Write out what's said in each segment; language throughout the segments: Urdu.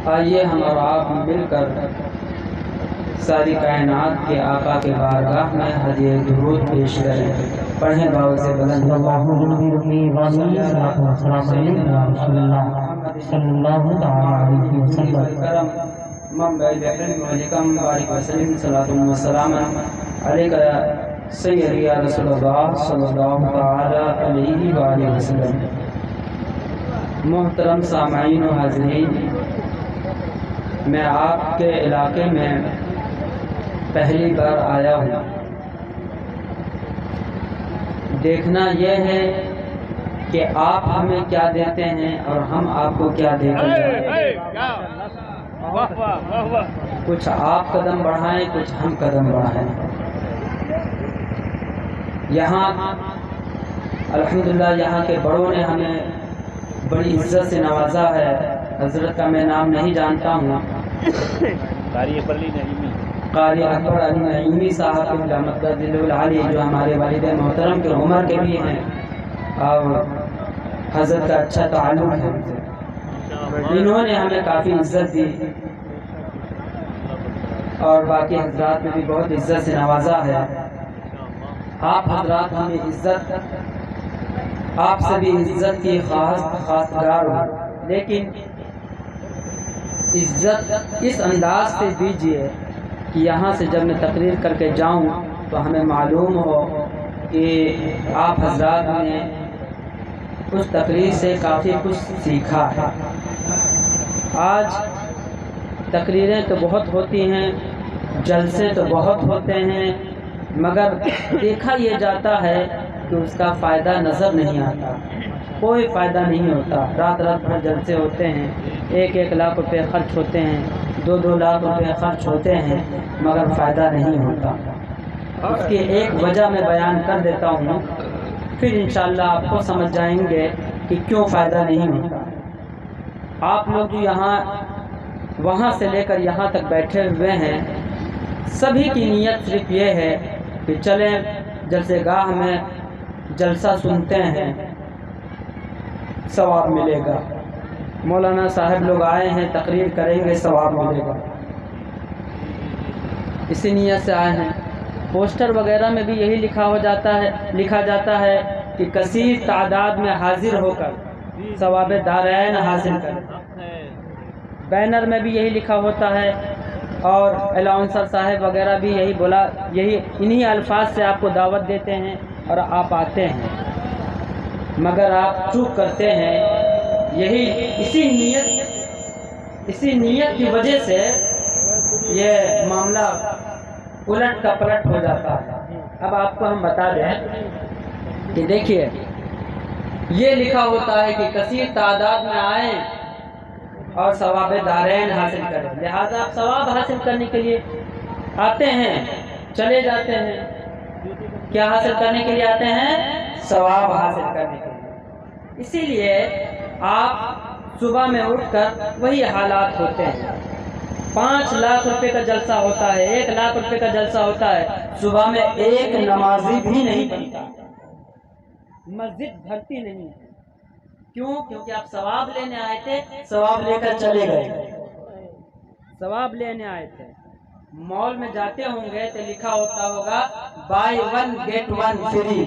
آئیے ہم اور آپ مل کر ساری کائنات کے آقا کے بارگاہ میں ہدیہ درود پیش کریں. پڑھیں باؤ سے بلند اللہ صلی اللہ علیہ وسلم. من بين حلم ولكم بارك وسلم صلاة وسلام عليك يا سيدي يا رسول الله صلی اللہ تعالی علیہ وآلہ وسلم. محترم سامعین و حاضرین، میں آپ کے علاقے میں پہلی بار آیا ہوں. دیکھنا یہ ہے کہ آپ ہمیں کیا دیتے ہیں اور ہم آپ کو کیا دیتے ہیں. کچھ آپ قدم بڑھائیں، کچھ ہم قدم بڑھائیں. یہاں الحمدللہ یہاں کے بڑوں نے ہمیں بڑی عزت سے نوازا ہے. حضرت کا میں نام نہیں جانتا ہوں. قاری اکبر علی نعیمی صاحب کی رحمت العالی، جو ہمارے والد محترم کے عمر کے بھی ہیں اور حضرت کا اچھا تعلق ہے. انہوں نے ہمیں کافی عزت دی اور باقی حضرات نے بھی بہت عزت سے نوازا ہے. آپ حضرات ہمیں عزت، آپ سے بھی عزت کی خواستگار ہوں، لیکن عزت اس انداز سے دیجیے کہ یہاں سے جب میں تقریر کر کے جاؤں تو ہمیں معلوم ہو کہ آپ حضرات نے اس تقریر سے کافی کچھ سیکھا ہے. آج تقریریں تو بہت ہوتی ہیں، جلسے تو بہت ہوتے ہیں، مگر دیکھا یہ جاتا ہے کہ اس کا فائدہ نظر نہیں آتا. کوئی فائدہ نہیں ہوتا. رات رات بھر جلسے ہوتے ہیں، 1-1 لاکھ روپے خرچ ہوتے ہیں، 2-2 لاکھ روپے خرچ ہوتے ہیں، مگر فائدہ نہیں ہوتا. اس کی ایک وجہ میں بیان کر دیتا ہوں، پھر انشاءاللہ آپ کو سمجھ جائیں گے کہ کیوں فائدہ نہیں ہوتا. آپ لوگ جو یہاں وہاں سے لے کر یہاں تک بیٹھے ہوئے ہیں، سبھی کی نیت صرف یہ ہے کہ چلیں جلسے گاہ میں جلسہ سنتے ہیں، ثواب ملے گا. مولانا صاحب لوگ آئے ہیں، تقریر کریں گے، ثواب ملے گا. اسی نیت سے آئے ہیں. پوسٹر وغیرہ میں بھی یہی لکھا جاتا ہے کہ کثیر تعداد میں حاضر ہو کر ثواب دارین حاصل کریں. بینر میں بھی یہی لکھا ہوتا ہے، اور الاؤنسر صاحب وغیرہ بھی یہی انہی الفاظ سے آپ کو دعوت دیتے ہیں اور آپ آتے ہیں، مگر آپ چوک کرتے ہیں. اسی نیت کی وجہ سے یہ معاملہ الٹ کا پلٹ ہو جاتا ہے. اب آپ کو ہم بتا دیں کہ دیکھیے، یہ لکھا ہوتا ہے کہ کثیر تعداد میں آئیں اور ثواب دارین حاصل کریں. لہذا آپ ثواب حاصل کرنے کے لیے آتے ہیں، چلے جاتے ہیں. کیا حاصل کرنے کے لیے آتے ہیں؟ ثواب حاصل کرنے کے لیے. اسی لیے آپ صبح میں اٹھ کر وہی حالات ہوتے ہیں. 5 لاکھ روپے کا جلسہ ہوتا ہے، 1 لاکھ روپے کا جلسہ ہوتا ہے، صبح میں ایک نمازی بھی نہیں بنتا، مسجد بھرتی نہیں ہے. کیوں؟ کیونکہ آپ ثواب لینے آئے تھے، ثواب لے کر چلے گئے. ثواب لینے آئے تھے. مال میں جاتے ہوں گے تو لکھا ہوتا ہوگا بائی 1 get 1 فری.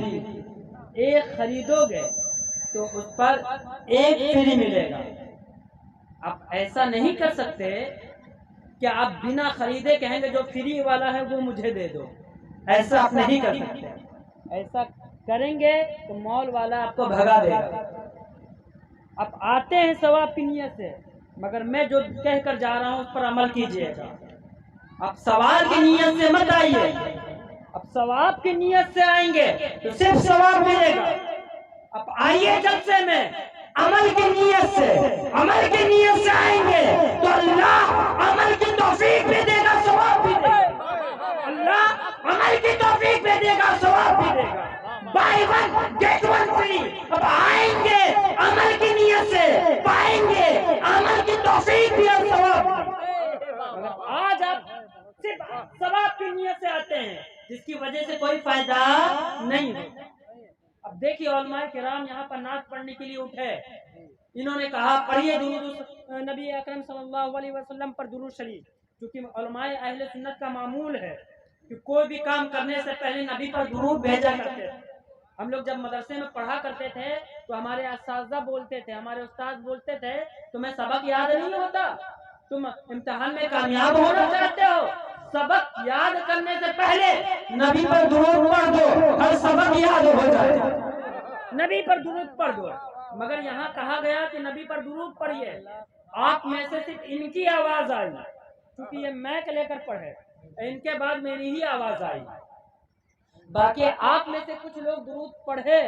ایک خریدو گے تو اس پر 1 فری ملے گا. آپ ایسا نہیں کر سکتے کہ آپ بنا خریدے کہیں گے جو فری والا ہے وہ مجھے دے دو. ایسا آپ نہیں کر سکتے. ایسا کریں گے تو مال والا آپ کو بھگا دے گا. آپ آتے ہیں ثواب کی نیت سے، مگر میں جو کہہ کر جا رہا ہوں اس پر عمل کیجیے گا. آپ ثواب کی نیت سے مت آئیے. اب ثواب کی نیت سے آئیں گے تو صرف ثواب ملے گا. اب آئیے جلسے میں عمل کی نیت سے آئیں گے تو اللہ عمل کی توفیق بھی دے گا، ثواب بھی دے گا. اللہ عمل کی توفیق بھی دے گا، ثواب بھی دے گا. Buy 1 get 1 free. اب آئیں گے عمل کی نیت سے، پائیں گے عمل کی توفیق بھی اور ثواب بھی. آج آپ صرف ثواب کی نیت سے آتے ہیں، جس کی وجہ سے کوئی فائدہ نہیں ہوتا. اب دیکھیے علماء کرام یہاں پر نعت پڑھنے کے لیے اٹھے، انہوں نے کہا پڑھیے درود نبی اکرم صلی اللہ علیہ وسلم پر درود شریف، کیونکہ علماء اہل سنت کا معمول ہے کہ کوئی بھی کام کرنے سے پہلے نبی پر درود بھیجا کرتے تھے۔ ہم لوگ جب مدرسے میں پڑھا کرتے تھے تو ہمارے اساتذہ بولتے تھے، ہمارے استاد بولتے تھے تمہیں سبق یاد نہیں ہوتا، تم امتحان میں کامیاب ہونا چاہتے ہو، سبق یاد کرنے سے پہلے نبی پر درود پڑھ دو، ہر سبق یاد ہو جائے، نبی پر درود پڑھ دو۔ مگر یہاں کہا گیا کہ نبی پر درود پڑھیے، آپ میں سے صرف ان کی آواز آئی، کیونکہ یہ میک لے کر پڑھے، ان کے بعد میری ہی آواز آئی، باقی آپ میں سے کچھ لوگ درود پڑھے،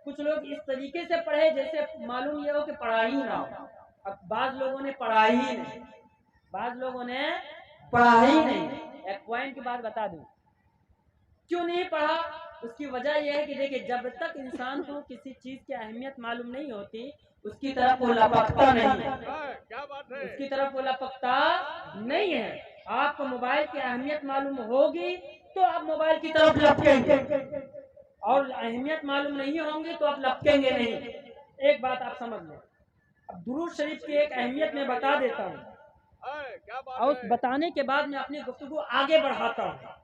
کچھ لوگ اس طریقے سے پڑھے جیسے معلوم یہ ہو کہ پڑھا ہی نہ ہو۔ اب بعض لوگوں نے پڑھا ہی نہیں، بعض لوگوں نے پڑھا ہی نہیں۔ ایک پوائنٹ کی بات بتا دوں، کیوں نہیں پڑھا؟ اس کی وجہ یہ ہے کہ دیکھیں جب تک انسان کو کسی چیز کی اہمیت معلوم نہیں ہوتی اس کی طرف وہ لپکتا نہیں ہے، اس کی طرف وہ لپکتا نہیں ہے۔ آپ کو موبائل کی اہمیت معلوم ہوگی تو آپ موبائل کی طرف لپکیں گے، اور اہمیت معلوم نہیں ہوں گی تو آپ لپکیں گے نہیں۔ ایک بات آپ سمجھ لیں، اب درود شریف کی ایک اہمیت میں بتا دیتا ہوں، اور اس بتانے کے بعد میں اپنی گفتگو آگے بڑھاتا ہوں۔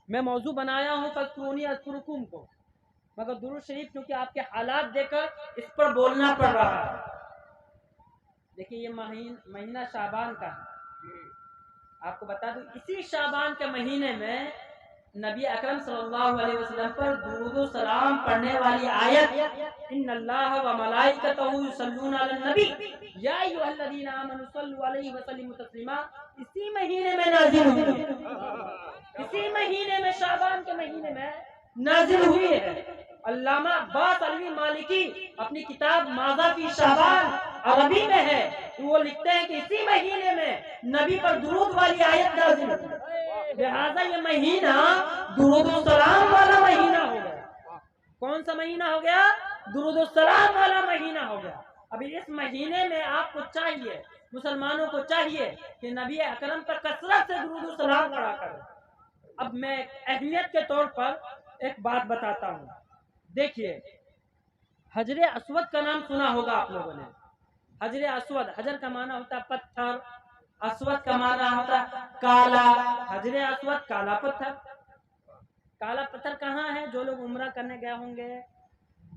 میں موضوع بنایا ہوں فاذکرونی اذکرکم کو، مگر درود شریف کیونکہ آپ کے حالات دیکھ کر اس پر بولنا پڑ رہا ہے۔ دیکھیے یہ مہینہ شعبان کا ہے، آپ کو بتا دوں اسی شعبان کے مہینے میں نبی اکرم صلی اللہ علیہ وسلم پر درود و سلام پڑھنے والی آیت ان اللہ و ملائکتہ یصلون علی النبی یا ایھا الذین آمنوا صلوا علیہ وسلموا تسلیما اسی مہینے میں نازل ہوئی ہے، اسی مہینے میں شعبان کے مہینے میں نازل ہوئی ہے۔ علامہ عباس علوی مالکی اپنی کتاب ماذا فی شعبان عربی میں ہے، وہ لکھتے ہیں کہ اسی مہینے میں نبی پر درود والی آیت نازل ہوئی، لہذا یہ مہینہ درود و سلام والا مہینہ ہو گیا۔ کون سا مہینہ ہو گیا؟ درود و سلام والا مہینہ ہو گیا۔ ابھی اس مہینے میں آپ کو چاہیے، مسلمانوں کو چاہیے کہ نبی اکرم پر کثرت سے درود و سلام پڑھا کریں۔ اب میں اہمیت کے طور پر ایک بات بتاتا ہوں، دیکھیے حجر اسود کا نام سنا ہوگا آپ لوگوں نے۔ حجر اسود، حجر کا معنی ہوتا ہے پتھر، اسود کا معنی ہوتا ہے کالا، حجر اسود کالا پتھر۔ کالا پتھر کہاں ہے؟ جو لوگ عمرہ کرنے گئے ہوں گے،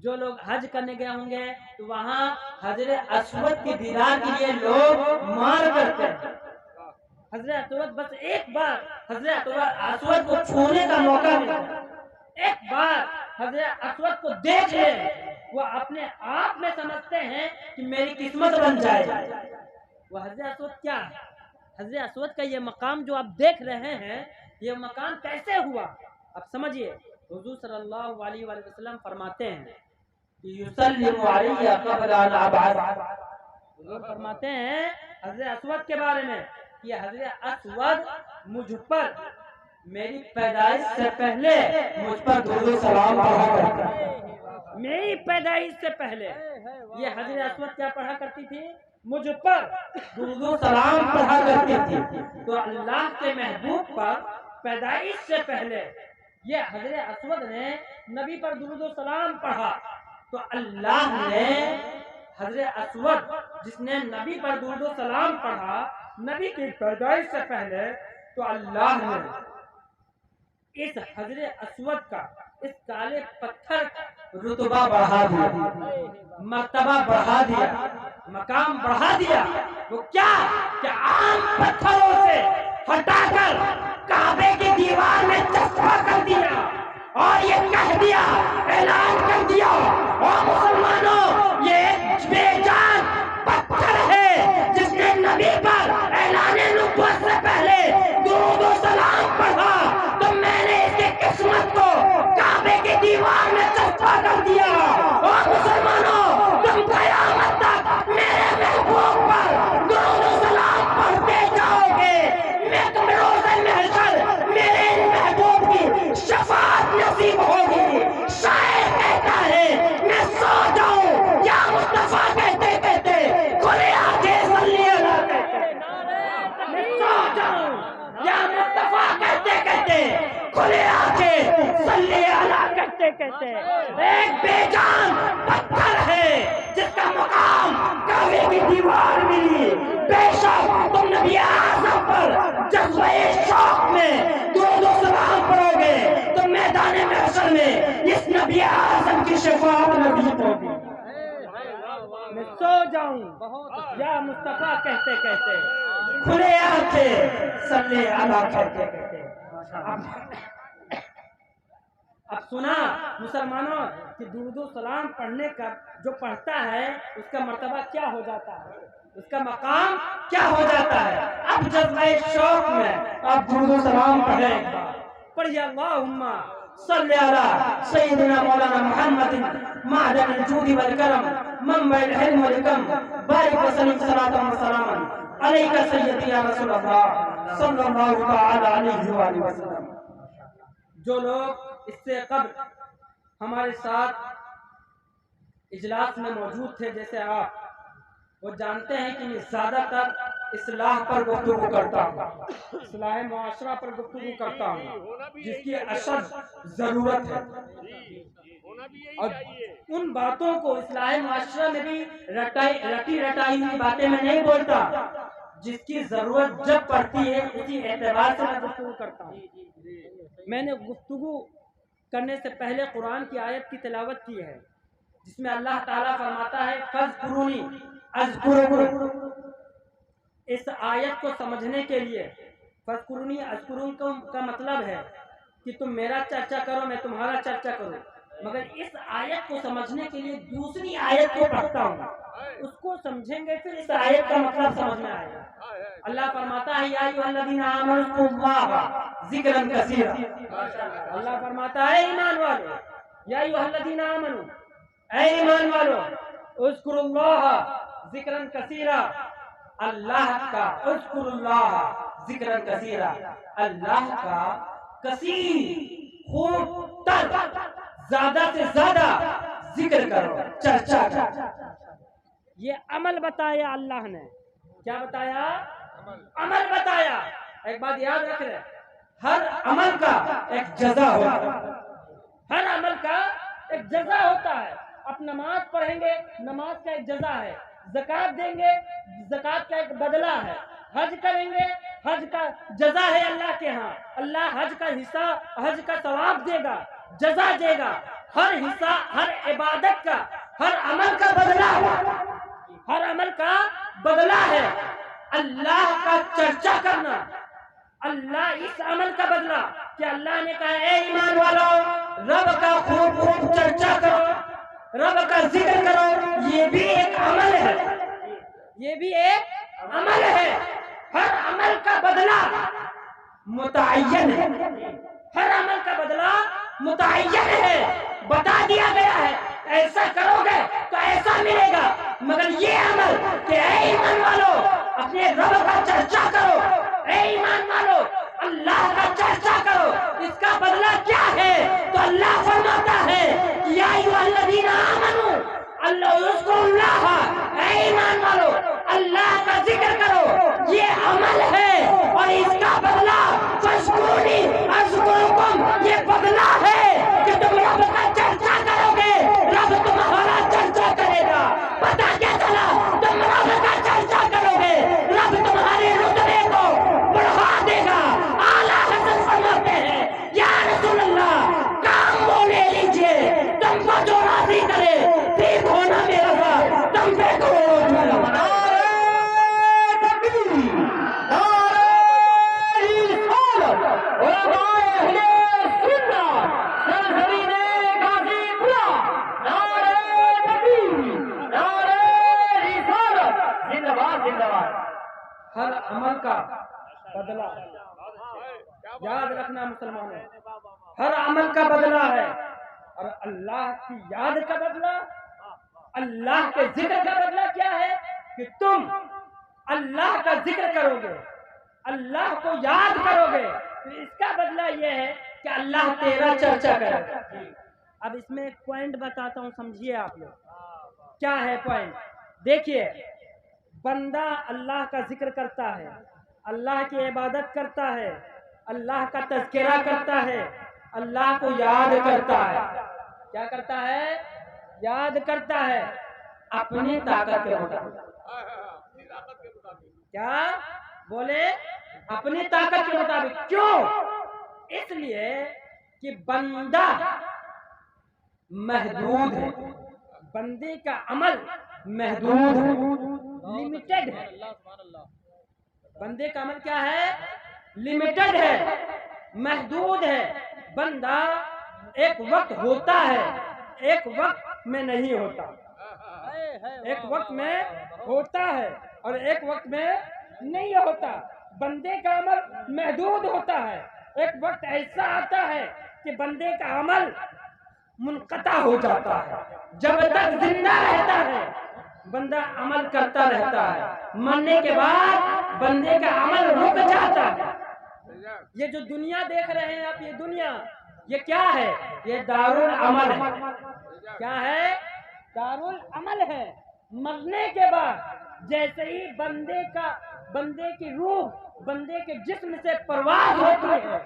جو لوگ حج کرنے گئے ہوں گے تو وہاں حجر اسود کی دیدار کے لیے لوگ مار کرتے ہیں۔ حجر اسود بس ایک بار حجر اسود کو چھونے کا موقع ملتا ہے، ایک بار حجر اسود کو دیکھ لیں وہ اپنے آپ میں سمجھتے ہیں کہ میری قسمت بن جائے۔ وہ حجر اسود کیا ہے؟ حجر اسود کا یہ مقام جو آپ دیکھ رہے ہیں، یہ مقام کیسے ہوا؟ اب سمجھیے، حضور صلی اللہ علیہ وآلہ وسلم فرماتے ہیں کہ یسلم علی قبل ان ابعث، حضور فرماتے ہیں حجر اسود کے بارے میں کہ حجر اسود مجھ پر میری پیدائش سے پہلے مجھ پر درود و سلام پڑھا کرتا ہے۔ میری پیدائش سے پہلے یہ حجر اسود کیا پڑھا کرتی تھی؟ مجھ پر درود و سلام پڑھا کرتی تھی۔ تو اللہ کے محبوب پر پیدائش سے پہلے یہ حجر اسود نے نبی پر درود و سلام پڑھا، تو اللہ نے حجر اسود جس نے نبی پر درود و سلام پڑھا نبی کی پیدائش سے پہلے، تو اللہ نے اس حجر اسود کا، اس کالے پتھر کا رتبہ بڑھا دیا، مرتبہ بڑھا دیا، مقام بڑھا دیا۔ وہ کیا کہ عام پتھروں سے ہٹا کر کعبے کی دیوار میں چسپاں کر دیا، اور یہ کہہ دیا، اعلان کر دیا، اور مسلمانوں یہ ایک بے جان پتھر ہے جس نے نبی پر اعلان نبوت سے پہلے درود و سلام پڑھا، تو میں نے اس کی قسمت کو کعبے کی دیوار میں چسپاں کر دیا۔ اور مسلمانوں تم قیامت تک میرے محبوب پر درود و سلام پڑھتے جاؤ گے، میں تمہیں روز محشر میرے ان محبوب کی شفاعت نصیب ہوگی۔ شاعر کہتا ہے میں سو جاؤں یا مصطفیٰ کہتے کہتے کھلے آنکھیں صلی اللہ کہتے، میں سو جاؤں یا مصطفیٰ کہتے کہتے کھلے آنکھیں صلی اللہ کہتے کہتے کہتے ہیں ایک بے جان پتھر ہے جس کا مقام کعبے کی دیوار ملی. بے شک تم نبی اعظم پر جذبہ شوق میں درود و سلام پڑھو گے تو میدان محشر میں اس نبی اعظم کی شفاعت نصیب ہوگی. میں سو جاؤں یا مصطفیٰ کہتے کہتے کھلے آنکھیں صلی اللہ کہتے کہتے. اب سنا مسلمانوں کہ درود و سلام پڑھنے کا جو پڑھتا ہے اس کا مرتبہ کیا ہو جاتا ہے, اس کا مقام کیا ہو جاتا ہے. اب جذبہ شوق میں آپ درود و سلام پڑھیں, پڑھیے اللہم صلی علی سیدنا مولانا محمد معدن الجود والکرم منبع العلم والحکم بارک وسلم صلاۃ و سلاما علیک سیدی یا رسول اللہ صلی اللہ تعالی علیہ وآلہ وسلم. جو لوگ اس سے قبل ہمارے ساتھ اجلاس میں موجود تھے جیسے آپ, وہ جانتے ہیں کہ میں زیادہ تر اصلاح پر گفتگو کرتا ہوں, اصلاح معاشرہ پر گفتگو کرتا ہوں جس کی اشد ضرورت ہے. اور ان باتوں کو اصلاح معاشرہ میں بھی رٹی رٹائی ہوئی باتیں میں نہیں بولتا, جس کی ضرورت جب پڑتی ہے اسی اعتبار سے میں گفتگو کرتا ہوں. میں نے گفتگو کرنے سے پہلے قرآن کی آیت کی تلاوت کی ہے جس میں اللہ تعالیٰ فرماتا ہے فاذکرونی اذکرکم. اس آیت کو سمجھنے کے لیے فاذکرونی اذکرکم کا مطلب ہے کہ تم میرا چرچا کرو میں تمہارا چرچا کروں, مگر اس آیت کو سمجھنے کے لیے دوسری آیت کو پڑھتا ہوں, اس کو سمجھیں گے پھر اس آیت کا مطلب سمجھ میں آئے گا. اللہ فرماتا ہے یا ایھا الذین آمنوا اذکروا اللہ ذکرا کثیرا. اللہ فرماتا ہے ایمان والو, یا ایھا الذین آمنوا, اے ایمان والو, اذکروا اللہ ذکرا کثیرا, اللہ کا اذکروا اللہ ذکرا کثیرا, اللہ کا کثیر خوب تر زیادہ سے زیادہ ذکر کرو, چرچا کرو. یہ عمل بتایا اللہ نے, کیا بتایا؟ عمل بتایا. ایک بات یاد رکھ رہے, ہر عمل کا ایک جزا ہوتا ہے, ہر عمل کا ایک جزا ہوتا ہے. اب نماز پڑھیں گے, نماز کا ایک جزا ہے. زکات دیں گے, زکات کا ایک بدلہ ہے. حج کریں گے, حج کا جزا ہے اللہ کے ہاں. اللہ حج کا حصہ, حج کا ثواب دے گا, جزا دے گا. ہر حصہ, ہر عبادت کا, ہر عمل کا بدلہ ہے, ہر عمل کا بدلہ ہے. اللہ کا چرچا کرنا, اللہ اس عمل کا بدلہ کہ اللہ نے کہا اے ایمان والو رب کا خوب خوب چرچا کرو, رب کا ذکر کرو. یہ بھی ایک عمل ہے, یہ بھی ایک عمل ہے. ہر عمل کا بدلہ متعین ہے, ہر عمل کا بدلہ متعین ہے. بتا دیا گیا ہے ایسا کرو گے تو ایسا ملے گا. مگر یہ عمل کہ اے ایمان والو اپنے رب کا چرچا کرو, اے ایمان والو اللہ کا چرچا کرو, اس کا بدلہ کیا ہے؟ تو اللہ فرماتا ہے یا ایھا الذین آمنوا اللہ اذکروا اللہ, اے ایمان والو اللہ کا ذکر کرو. یہ عمل ہے اور اس کا بدلہ فاذکرونی اذکرکم, یہ بدلہ ہے کہ تم رب کا چرچا کرو گے, رب تمہارا چرچا کرے گا. پتہ کیا چلا؟ تم رب کا چرچا کرو گے, رب تمہارے رتبے کو بڑھا دے گا. اعلیٰ حضرت فرماتے ہیں یا رسول اللہ کام وہ لے لیجئے تم کو جو راضی کرے, ٹھیک ہونا میرا ساتھ, تم پہ کروڑ میرا. ہر عمل کا بدلہ, یاد رکھنا مسلمانوں, ہر عمل کا بدلہ ہے. اور اللہ کی یاد کا بدلہ, اللہ کے ذکر کا بدلہ کیا ہے کہ تم اللہ کا ذکر کرو گے, اللہ کو یاد کرو گے, تو اس کا بدلہ یہ ہے کہ اللہ تیرا چرچا کرے گا. اب اس میں ایک پوائنٹ بتاتا ہوں, سمجھیے آپ لوگ. کیا ہے پوائنٹ؟ دیکھیے, بندہ اللہ کا ذکر کرتا ہے, اللہ کی عبادت کرتا ہے, اللہ کا تذکرہ کرتا ہے, اللہ کو یاد کرتا ہے, کیا کرتا ہے؟ یاد کرتا ہے اپنی طاقت کے مطابق. کیا بولے؟ اپنی طاقت کے مطابق. کیوں؟ اس لیے کہ بندہ محدود ہے. بندے کا عمل محدود ہے، لمیٹڈ ہے. بندے کا عمل کیا ہے؟ لمیٹڈ ہے، محدود ہے. بندہ ایک وقت ہوتا ہے، ایک وقت میں نہیں ہوتا. ایک وقت میں ہوتا ہے اور ایک وقت میں نہیں ہوتا. بندے کا عمل محدود ہوتا ہے. ایک وقت ایسا آتا ہے کہ بندے کا عمل منقطع ہو جاتا ہے. جب تک زندہ رہتا ہے بندہ عمل کرتا رہتا ہے، مرنے کے بعد بندے کا عمل رک جاتا ہے. یہ جو دنیا دیکھ رہے ہیں آپ، یہ دنیا یہ کیا ہے؟ یہ دارالعمل ہے. کیا ہے؟ دارالعمل ہے. مرنے کے بعد جیسے ہی بندے کی روح بندے کے جسم سے پرواز ہوتی ہے،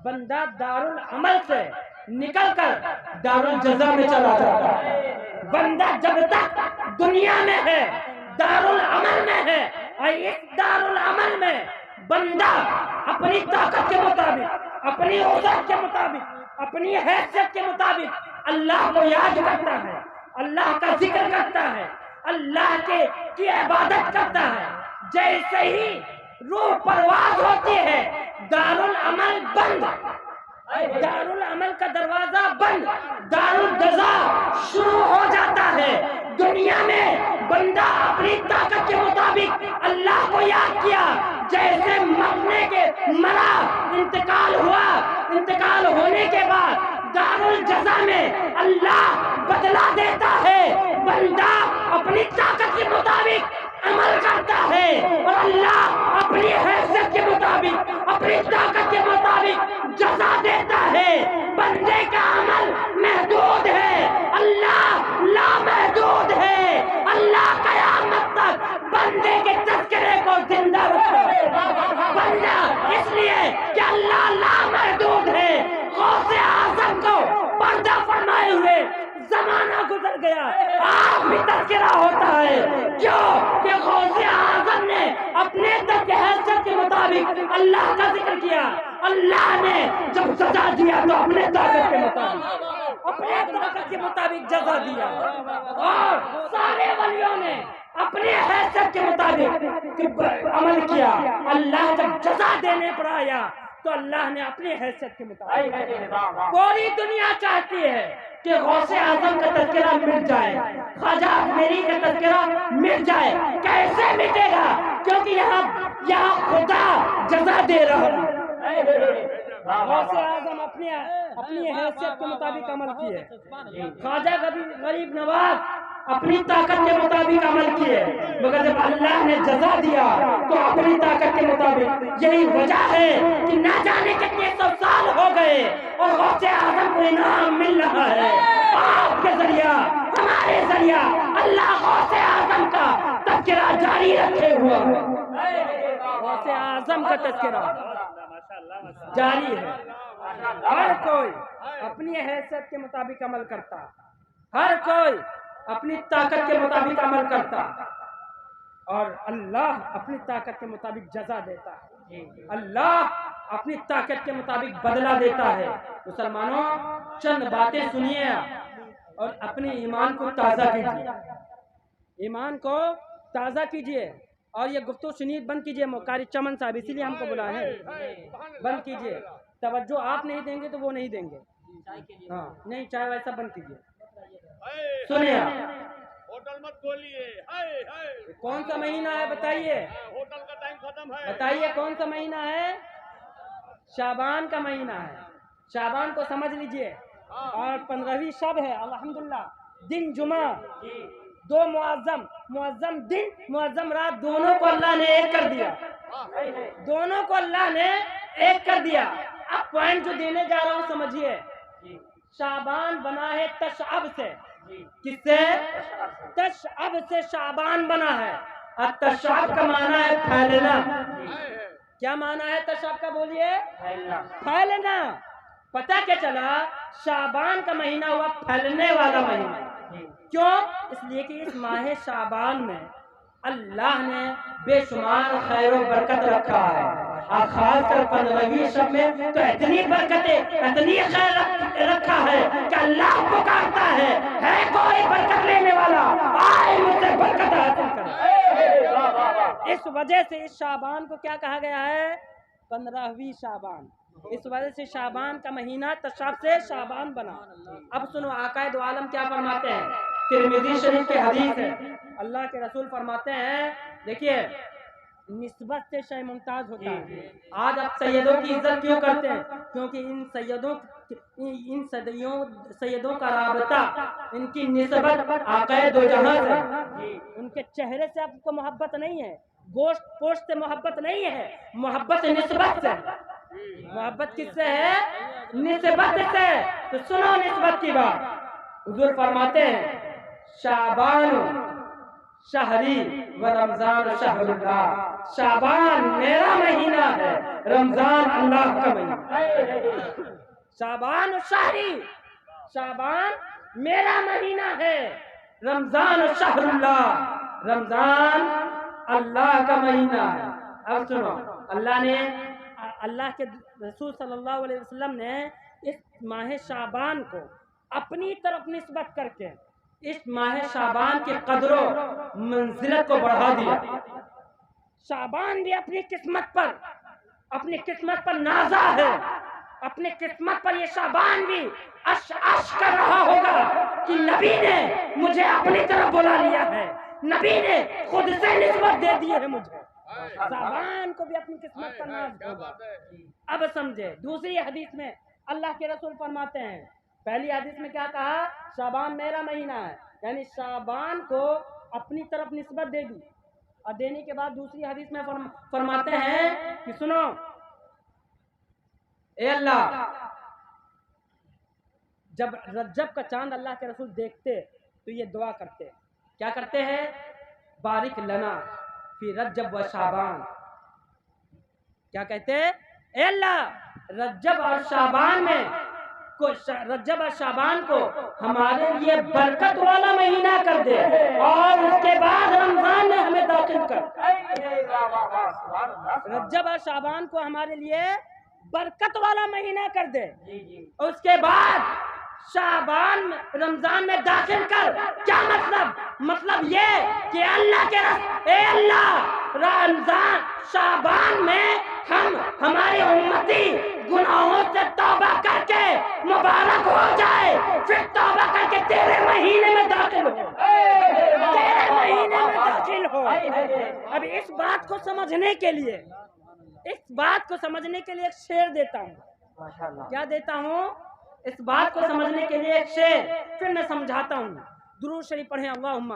بندہ دارالعمل سے نکل کر دارالجزا میں چلا جاتا ہے. بندہ جب تک دنیا میں ہے دارالعمل میں ہے، اور اس دارالعمل میں بندہ اپنی طاقت کے مطابق، اپنی وسعت کے مطابق، اپنی حیثیت کے مطابق اللہ کو یاد کرتا ہے، اللہ کا ذکر کرتا ہے، اللہ کی عبادت کرتا ہے. جیسے ہی روح پرواز ہوتی ہے دارالعمل بند، دارالعمل کا دروازہ بند، دارالجزا شروع ہو جاتا ہے. دنیا میں بندہ اپنی طاقت کے مطابق اللہ کو یاد کیا، جیسے مرنے کے مرا، انتقال ہوا، انتقال ہونے کے بعد دارالجزا میں اللہ بدلا دیتا ہے. بندہ اپنی طاقت کے مطابق عمل کرتا ہے اور اللہ اپنی حیثیت کے مطابق، اپنی طاقت کے مطابق جزا دیتا ہے. بندے کا عمل محدود ہے، اللہ لامحدود ہے. اللہ قیامت تک بندے کے تذکرے کو زندہ رکھتا ہے. بندہ اس لیے کہ اللہ لامحدود ہے. غوث اعظم کو پردہ فرمائے ہوئے زمانہ گزر گیا، آج بھی تذکرہ ہوتا ہے. کیوں کہ غوث اعظم نے اپنے تک حیثیت کے مطابق اللہ کا ذکر کیا. اللہ نے جب سزا دیا تو اپنے طاقت کے مطابق، اپنے طاقت کے مطابق جزا دیا. اور سارے ولیوں نے اپنے حیثیت کے مطابق عمل کیا. اللہ جب جزا دینے پر آیا تو اللہ نے اپنی حیثیت کے مطابق. پوری دنیا چاہتی ہے کہ غوث اعظم کا تذکرہ مٹ جائے، خواجہ اجمیری کا تذکرہ مٹ جائے. کیسے مٹے گا؟ کیونکہ یہاں خدا جزا دے رہا ہے. غوث اعظم اپنی حیثیت کے مطابق عمل کیے، خواجہ غریب نواز اپنی طاقت کے مطابق عمل کیے، مگر جب اللہ نے جزا دیا تو اپنی طاقت کے مطابق. یہی وجہ ہے کہ نہ جانے کتنے سو سال ہو گئے اور غوث اعظم کو انعام مل رہا ہے. آپ کے ذریعہ، ہمارے ذریعہ اللہ غوث اعظم کا تذکرہ جاری رکھے ہوا. غوث اعظم کا تذکرہ جاری ہے. ہر کوئی اپنی حیثیت کے مطابق عمل کرتا، ہر کوئی اپنی طاقت کے مطابق عمل کرتا، اور اللہ اپنی طاقت کے مطابق جزا دیتا ہے. اللہ اپنی طاقت کے مطابق بدلہ دیتا ہے. مسلمانوں، چند باتیں سنیے اور اپنے ایمان کو تازہ کیجیے. ایمان کو تازہ کیجیے اور یہ گفتگو سنیے، بند کیجیے. قاری چمن صاحب اسی لیے ہم کو بلائے ہیں، بند کیجیے. توجہ آپ نہیں دیں گے تو وہ نہیں دیں گے. ہاں نہیں، چائے ویسا بند کیجیے. سنیے، ہوٹل مت کھولیے. کون سا مہینہ ہے بتائیے؟ ہوٹل کا ٹائم ختم ہے. بتائیے کون سا مہینہ ہے؟ شعبان کا مہینہ ہے. شعبان کو سمجھ لیجئے. اور 15ویں شب ہے، الحمدللہ. دن جمعہ، دو معظم دن، معظم رات، دونوں کو اللہ نے ایک کر دیا. دونوں کو اللہ نے ایک کر دیا. اب پوائنٹ جو دینے جا رہا ہوں سمجھیے. شعبان بنا ہے تشعب سے. کس سے؟ تشعب سے شعبان بنا ہے. اور تشعب کا معنی ہے پھیلنا. کیا معنی ہے تشعب کا؟ بولیے. پھیلنا. پتہ کیا چلا؟ شعبان کا مہینہ ہوا پھلنے والا مہینہ. کیوں؟ اس لیے کہ اس ماہ شعبان میں اللہ نے بے شمار خیر و برکت رکھا ہے، اور خاص کر 15ویں شب میں تو اتنی برکتیں، اتنی خیر رکھا ہے کہ اللہ پکارتا ہے کوئی برکت لینے والا آئے مجھ سے برکت حاصل کرے. اس وجہ سے اس شعبان کو کیا کہا گیا ہے؟ 15ویں شعبان. اس وجہ سے شعبان کا مہینہ تشاب سے شعبان بنا. اب سنو آقا دو عالم کیا فرماتے ہیں. ترمذی شریف کی حدیث ہے، اللہ کے رسول فرماتے ہیں، دیکھیے نسبت سے شے ممتاز ہوتا ہے. آج آپ سیدوں کی عزت کیوں کرتے ہیں؟ کیونکہ ان سیدوں کا رابطہ، ان کی نسبت آقا دو جہاں سے. ان کے چہرے سے آپ کو محبت نہیں ہے، گوشت پوشت سے محبت نہیں ہے، محبت نسبت سے. محبت کس سے ہے؟ نسبت سے. تو سنو نسبت کی بات. حضور فرماتے ہیں شعبان شہری و رمضان شہر اللہ. شعبان میرا مہینہ ہے، رمضان اللہ کا مہینہ. شعبان شہری، شعبان میرا مہینہ ہے، رمضان شہر اللہ، رمضان اللہ کا مہینہ ہے. اب سنو، اللہ کے رسول صلی اللہ علیہ وسلم نے اس ماہ شعبان کو اپنی طرف نسبت کر کے اس ماہ شعبان کی قدر و منزلت کو بڑھا دیا. شعبان بھی اپنی قسمت پر نازا ہے. اپنی قسمت پر یہ شعبان بھی عش کر رہا ہوگا کہ نبی نے مجھے اپنی طرف بلا لیا ہے، نبی نے خود سے نسبت دے دی ہے مجھے. شعبان کو بھی اپنی قسمت پر ناز ہوگا. اب سمجھے دوسری حدیث میں اللہ کے رسول فرماتے ہیں، پہلی حدیث میں کیا کہا؟ شعبان میرا مہینہ ہے، یعنی شعبان کو اپنی طرف نسبت دے دی. اور دینے کے بعد دوسری حدیث میں فرماتے ہیں کہ سنو اے اللہ، جب رجب کا چاند اللہ کے رسول دیکھتے تو یہ دعا کرتے. کیا کرتے ہیں؟ بارک لنا فی رجب و شعبان. کیا کہتے؟ اے اللہ رجب اور شعبان کو ہمارے لیے برکت والا مہینہ کر دے، اور اس کے بعد رمضان میں ہمیں داخل کر. رجب اور شعبان کو ہمارے لیے برکت والا مہینہ کر دے، اور اس کے بعد شعبان رمضان میں داخل کر. کیا مطلب یہ کہ اللہ کے اے اللہ رمضان شعبان میں ہمارے امتی گناہوں سے توبہ کر کے مبارک ہو جائے، پھر توبہ کر کے تیرے مہینے میں داخل ہو، تیرے مہینے میں داخل ہو. اب اس بات کو سمجھنے کے لیے ایک شعر دیتا ہوں. کیا دیتا ہوں؟ اس بات کو سمجھنے کے لیے ایک شعر پھر میں سمجھاتا ہوں. درود شریف پڑھیں. اللہم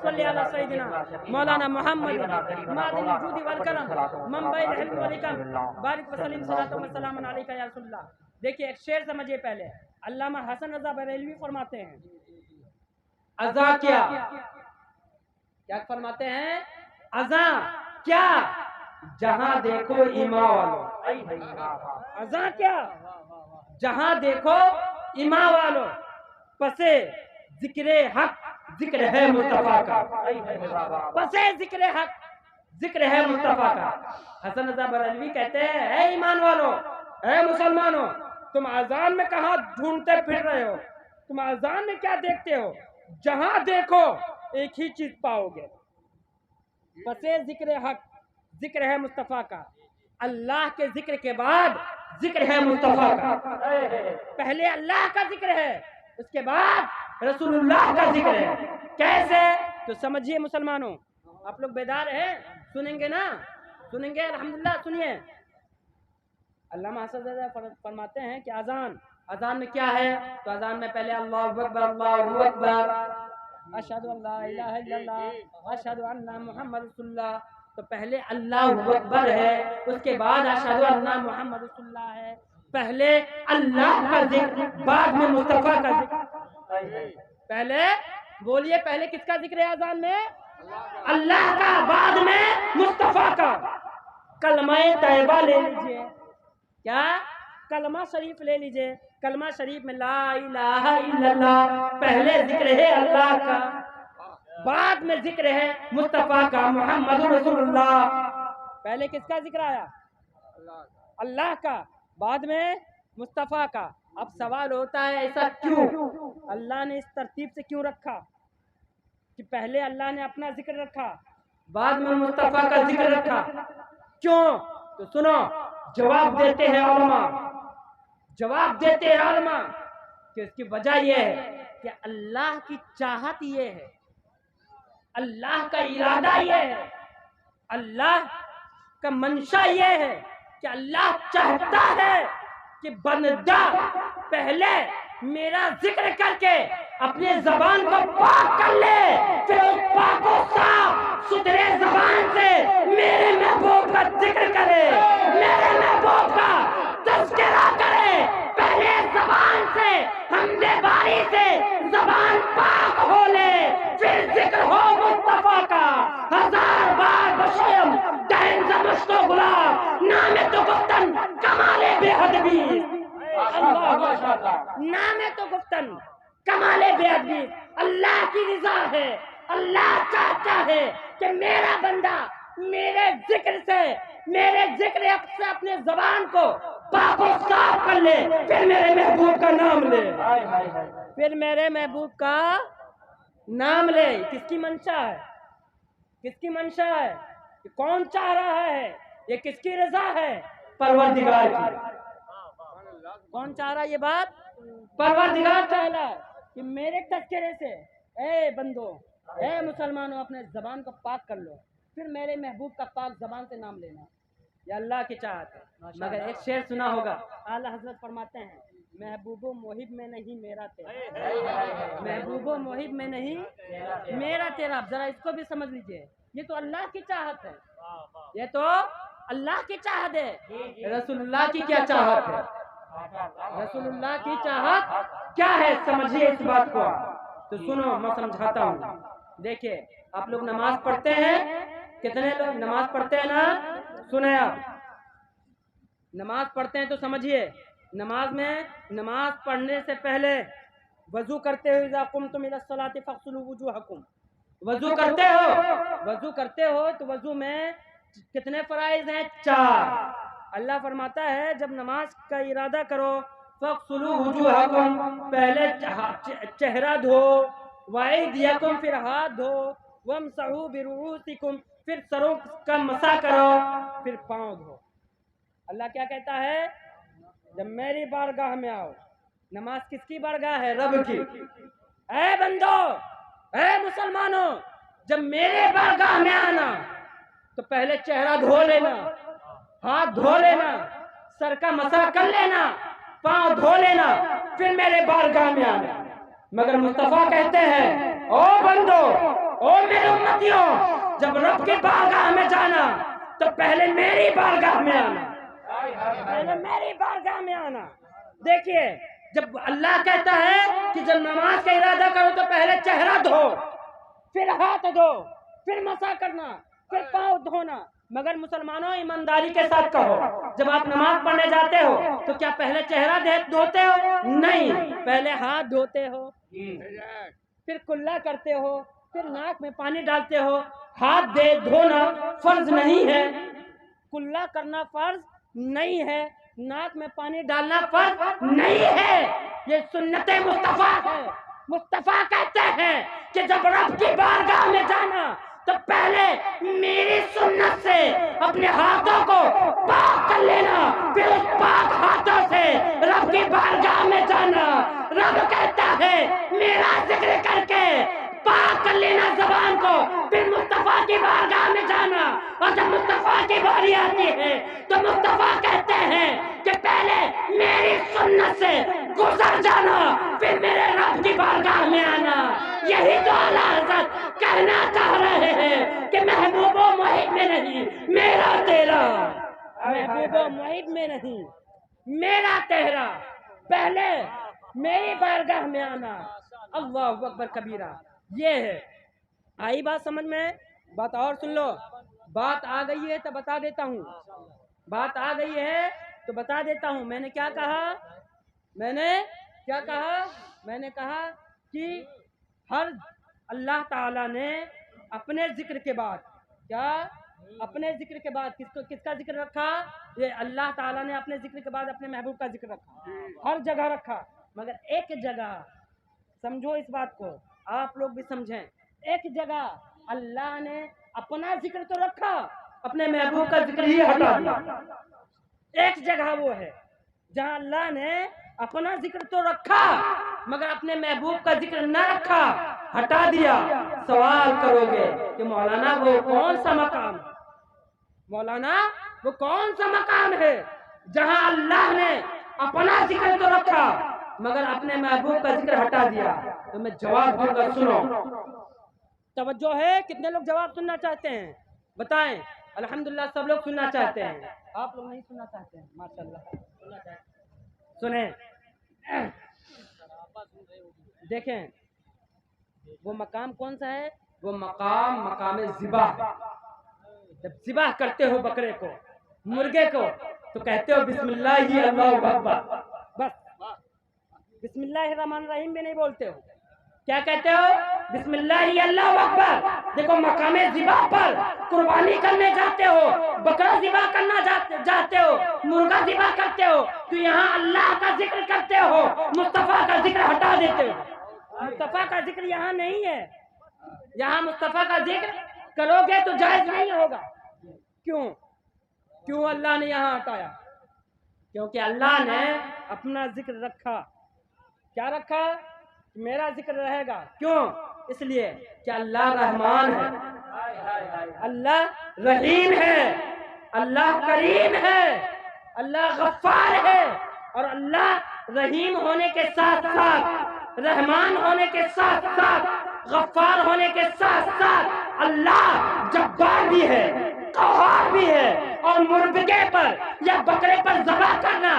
صلی علی سیدنا مولانا محمد معدن الجود والکرم منبع العلم والحکم بارک وسلم صلاۃ و سلام علیک یا رسول اللہ. دیکھیے ایک شعر سمجھیے پہلے. علامہ حسن رضا بریلوی فرماتے ہیں اذاں کیا فرماتے ہیں؟ اذاں کیا جہاں دیکھو ایما والو. اذاں کیا جہاں دیکھو ایما والو، پسے ذکر حق ذکر ہے مصطفیٰ کا. پسے ذکر حق ذکر ہے مصطفیٰ کا. حسن رضا بریلوی کہتے ہیں اے ایمان والو، اے مسلمانوں، تم اذان میں کہاں ڈھونڈتے پھر رہے ہو؟ تم اذان میں کیا دیکھتے ہو؟ جہاں دیکھو ایک ہی چیز پاؤ گے، پسے ذکر حق ذکر ہے مصطفیٰ کا. اللہ کے ذکر کے بعد ذکر ہے مصطفیٰ کا. پہلے اللہ کا ذکر ہے، اس کے بعد رسول اللہ کا ذکر ہے. کیسے؟ تو سمجھیے مسلمانوں، آپ لوگ بیدار ہیں؟ سنیں گے نا؟ سنیں گے الحمدللہ. سنیے علامہ حسن رضا فرماتے ہیں کہ اذان میں کیا ہے؟ تو اذان میں پہلے اللہ اکبر اللہ اکبر اشہد ان لا الہ الا اللہ اشہد ان محمد رسول اللہ. تو پہلے اللہ اکبر ہے، اس کے بعد اشہد ان محمد رسول اللہ ہے. پہلے اللہ کا ذکر، بعد میں مصطفیٰ کا ذکر. پہلے بولیے، پہلے کس کا ذکر ہے اذان میں؟ اللہ کا، بعد میں مصطفیٰ کا. کلمہ طیبہ لے لیجئے. کیا؟ کلمہ شریف لے لیجئے، کلمہ شریف میں لا الہ الا اللہ، پہلے ذکر ہے اللہ کا، بعد میں ذکر ہے مصطفیٰ کا، محمد رسول اللہ۔ پہلے کس کا ذکر آیا؟ اللہ کا، بعد میں مصطفیٰ کا۔ اب سوال ہوتا ہے ایسا کیوں؟ اللہ نے اس ترتیب سے کیوں رکھا کہ پہلے اللہ نے اپنا ذکر رکھا، بعد میں مصطفیٰ کا ذکر رکھا؟ کیوں؟ تو سنو، جواب دیتے ہیں علماء، جواب دیتے ہیں علماء کہ اس کی وجہ یہ ہے کہ اللہ کی چاہت یہ ہے، اللہ کا ارادہ یہ ہے، اللہ کا منشا یہ ہے کہ اللہ چاہتا ہے کہ بندہ پہلے میرا ذکر کر کے اپنے زبان کو پاک کر لے، پھر اس پاک و صاف ستھرے زبان سے میرے محبوب کا ذکر کرے، میرے محبوب کا تذکرہ کرے۔ پہلے زبان سے حمد باری سے زبان پاک ہو لے، پھر ذکر ہو مصطفیٰ کا۔ ہزار بار بشیم دہن زمشت و گلاب، نام تو گفتن کمال بے ادبی، نام تو گفتن کمال بے ادبی۔ اللہ کی رضا ہے، اللہ چاہتا ہے کہ میرا بندہ میرے ذکر سے، میرے ذکر سے اپنے زبان کو پاک و صاف کر لے، پھر میرے محبوب کا نام لے، پھر میرے محبوب کا نام لے۔ کس کی منشا ہے؟ کس کی منشا ہے؟ کہ کون چاہ رہا ہے؟ یہ کس کی رضا ہے؟ پروردگار کی۔ کون چاہ رہا ہے یہ بات؟ پروردگار چاہ رہا ہے کہ میرے تذکرے سے اے بندو، اے مسلمانوں، اپنے زبان کو پاک کر لو، پھر میرے محبوب کا پاک زبان سے نام لینا۔ یہ اللہ کی چاہت ہے۔ مگر ایک شعر سنا ہوگا، اعلی حضرت فرماتے ہیں محبوب و محب میں نہیں میرا تیرا، محبوب و محب میں نہیں میرا تیرا۔ ذرا اس کو بھی سمجھ لیجئے، یہ تو اللہ کی چاہت ہے، یہ تو اللہ کی چاہت ہے۔ رسول اللہ کی کیا چاہت ہے؟ رسول اللہ کی چاہت کیا ہے؟ سمجھیے اس بات کو۔ تو سنو، میں سمجھاتا ہوں۔ دیکھیے، آپ لوگ نماز پڑھتے ہیں، کتنے لوگ نماز پڑھتے ہیں نا؟ سنیں آپ، نماز پڑھتے ہیں تو سمجھیے، نماز میں، نماز پڑھنے سے پہلے وضو کرتے ہو، اذا قمتم الى الصلاة فاغسلوا وجوہکم، وضو کرتے ہو، وضو کرتے ہو تو وضو میں کتنے فرائض ہیں؟ 4۔ اللہ فرماتا ہے جب نماز کا ارادہ کرو، فاغسلوا وجوہکم، پہلے چہرہ دھو، وایدیکم، پھر ہاتھ دھو، وامسحوا برؤوسکم، پھر سروں کا مسح کرو، پھر پاؤں دھو۔ اللہ کیا کہتا ہے؟ جب میری بارگاہ میں آؤ، نماز کس کی بارگاہ ہے؟ رب کی۔ اے بندو، اے مسلمانوں، جب میرے بارگاہ میں آنا تو پہلے چہرہ دھو لینا، ہاتھ دھو لینا، سر کا مسح کر لینا، پاؤں دھو لینا، پھر میرے بارگاہ میں آنا۔ مگر مصطفیٰ کہتے ہیں او بندو، او میرے امتیوں، جب رب کی بارگاہ میں جانا تو پہلے میری بارگاہ میں آنا، پہلے میری بارگاہ میں آنا۔ دیکھیے، جب اللہ کہتا ہے کہ جب نماز کا ارادہ کرو تو پہلے چہرہ دھو، پھر ہاتھ دھو، پھر مسح کرنا، پھر پاؤں دھونا۔ مگر مسلمانوں، ایمانداری کے ساتھ کہو، جب آپ نماز پڑھنے جاتے ہو تو کیا پہلے چہرہ دھوتے ہو؟ نہیں، پہلے ہاتھ دھوتے ہو، پھر کلا کرتے ہو، پھر ناک میں پانی ڈالتے ہو۔ ہاتھ دھونا فرض نہیں ہے، کلا کرنا فرض نہیں ہے، ناک میں پانی ڈالنا فرض نہیں ہے، یہ سنت مصطفیٰ ہے۔ مصطفیٰ کہتے ہیں کہ جب رب کی بارگاہ میں جانا تو پہلے میری سنت سے اپنے ہاتھوں کو پاک کر لینا، پھر اس پاک ہاتھوں سے رب کی بارگاہ میں جانا۔ رب کہتا ہے میرا ذکر کر کے پاک کر لینا زبان کو، پھر مصطفیٰ کی بارگاہ میں جانا۔ اور جب مصطفیٰ کی باری آتی ہے تو مصطفیٰ کہتے ہیں کہ پہلے میری سنت سے گزر جانا، پھر میرے رب کی بارگاہ میں آنا۔ یہی تو اعلیٰ حضرت کہنا چاہ رہے ہیں کہ محبوب و محب میں نہیں میرا تیرا، محبوب و محب میں نہیں میرا تیرا، پہلے میری بارگاہ میں آنا۔ اللہ اکبر کبیرہ، یہ ہے۔ آئی بات سمجھ میں؟ بات اور سن لو، بات آ گئی ہے تو بتا دیتا ہوں، بات آ گئی ہے تو بتا دیتا ہوں میں نے کیا کہا، میں نے کہا کہ ہر اللہ تعالیٰ نے اپنے ذکر کے بعد اپنے ذکر کے بعد کس کا ذکر رکھا؟ یہ اللہ تعالیٰ نے اپنے ذکر کے بعد اپنے محبوب کا ذکر رکھا، ہر جگہ رکھا، مگر ایک جگہ سمجھو اس بات کو، آپ لوگ بھی سمجھیں، ایک جگہ اللہ نے اپنا ذکر تو رکھا، اپنے محبوب کا ذکر ہی ہٹا دیا۔ ایک جگہ وہ ہے جہاں اللہ نے اپنا ذکر تو رکھا مگر اپنے محبوب کا ذکر نہ رکھا، ہٹا دیا۔ سوال کرو گے کہ مولانا وہ کون سا مقام ہے؟ مولانا وہ کون سا مقام ہے جہاں اللہ نے اپنا ذکر تو رکھا مگر اپنے محبوب کا ذکر ہٹا دیا؟ تو میں جواب دوں گا، سنو، توجہ ہے؟ کتنے لوگ جواب سننا چاہتے ہیں بتائیں؟ الحمدللہ سب لوگ سننا چاہتے ہیں، آپ لوگ نہیں سننا چاہتے ہیں، ماشاءاللہ۔ سنیں، دیکھیں وہ مقام کون سا ہے؟ وہ مقام ذبح ہے۔ جب ذبح کرتے ہو بکرے کو، مرغے کو، تو کہتے ہو بسم اللہ اللہ اکبر، بس بسم اللہ الرحمن الرحیم بھی نہیں بولتے ہو، کیا کہتے ہو؟ بسم اللہ اللہ اکبر۔ دیکھو مقام ذبح پر قربانی کرنے جاتے ہو، بکرا ذبح کرنا جاتے ہو، مرغا ذبح کرتے ہو، تو یہاں اللہ کا ذکر کرتے ہو، مصطفیٰ کا ذکر ہٹا دیتے ہو۔ مصطفیٰ کا ذکر یہاں نہیں ہے، یہاں مصطفیٰ کا ذکر کرو گے تو جائز نہیں ہوگا۔ کیوں اللہ نے یہاں ہٹایا؟ کیونکہ اللہ نے اپنا ذکر رکھا، کیا رکھا؟ میرا ذکر رہے گا۔ کیوں؟ اس لیے کہ اللہ رحمان ہے، اللہ رحیم ہے، اللہ کریم ہے، اللہ غفار ہے، اور اللہ رحیم ہونے کے ساتھ ساتھ، رحمان ہونے کے ساتھ ساتھ، غفار ہونے کے ساتھ ساتھ اللہ جبار بھی ہے، قہار بھی ہے، اور مرغے پر یا بکرے پر ذبح کرنا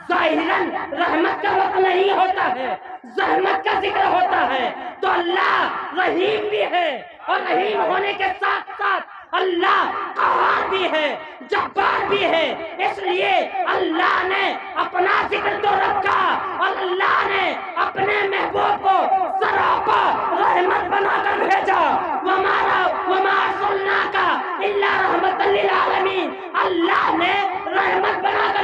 ظاہراً رحمت کا وقت نہیں ہوتا ہے، زحمت کا ذکر ہوتا ہے۔ تو اللہ رحیم بھی ہے، اور رحیم ہونے کے ساتھ ساتھ اللہ قہار بھی ہے، جبار بھی ہے، اس لیے اللہ نے اپنا ذکر تو رکھا، اور اللہ نے اپنے محبوب کو سراپا رحمت بنا کر بھیجا۔ وما ارسلناک الا رحمۃ للعالمین، اللہ نے رحمت بنا کر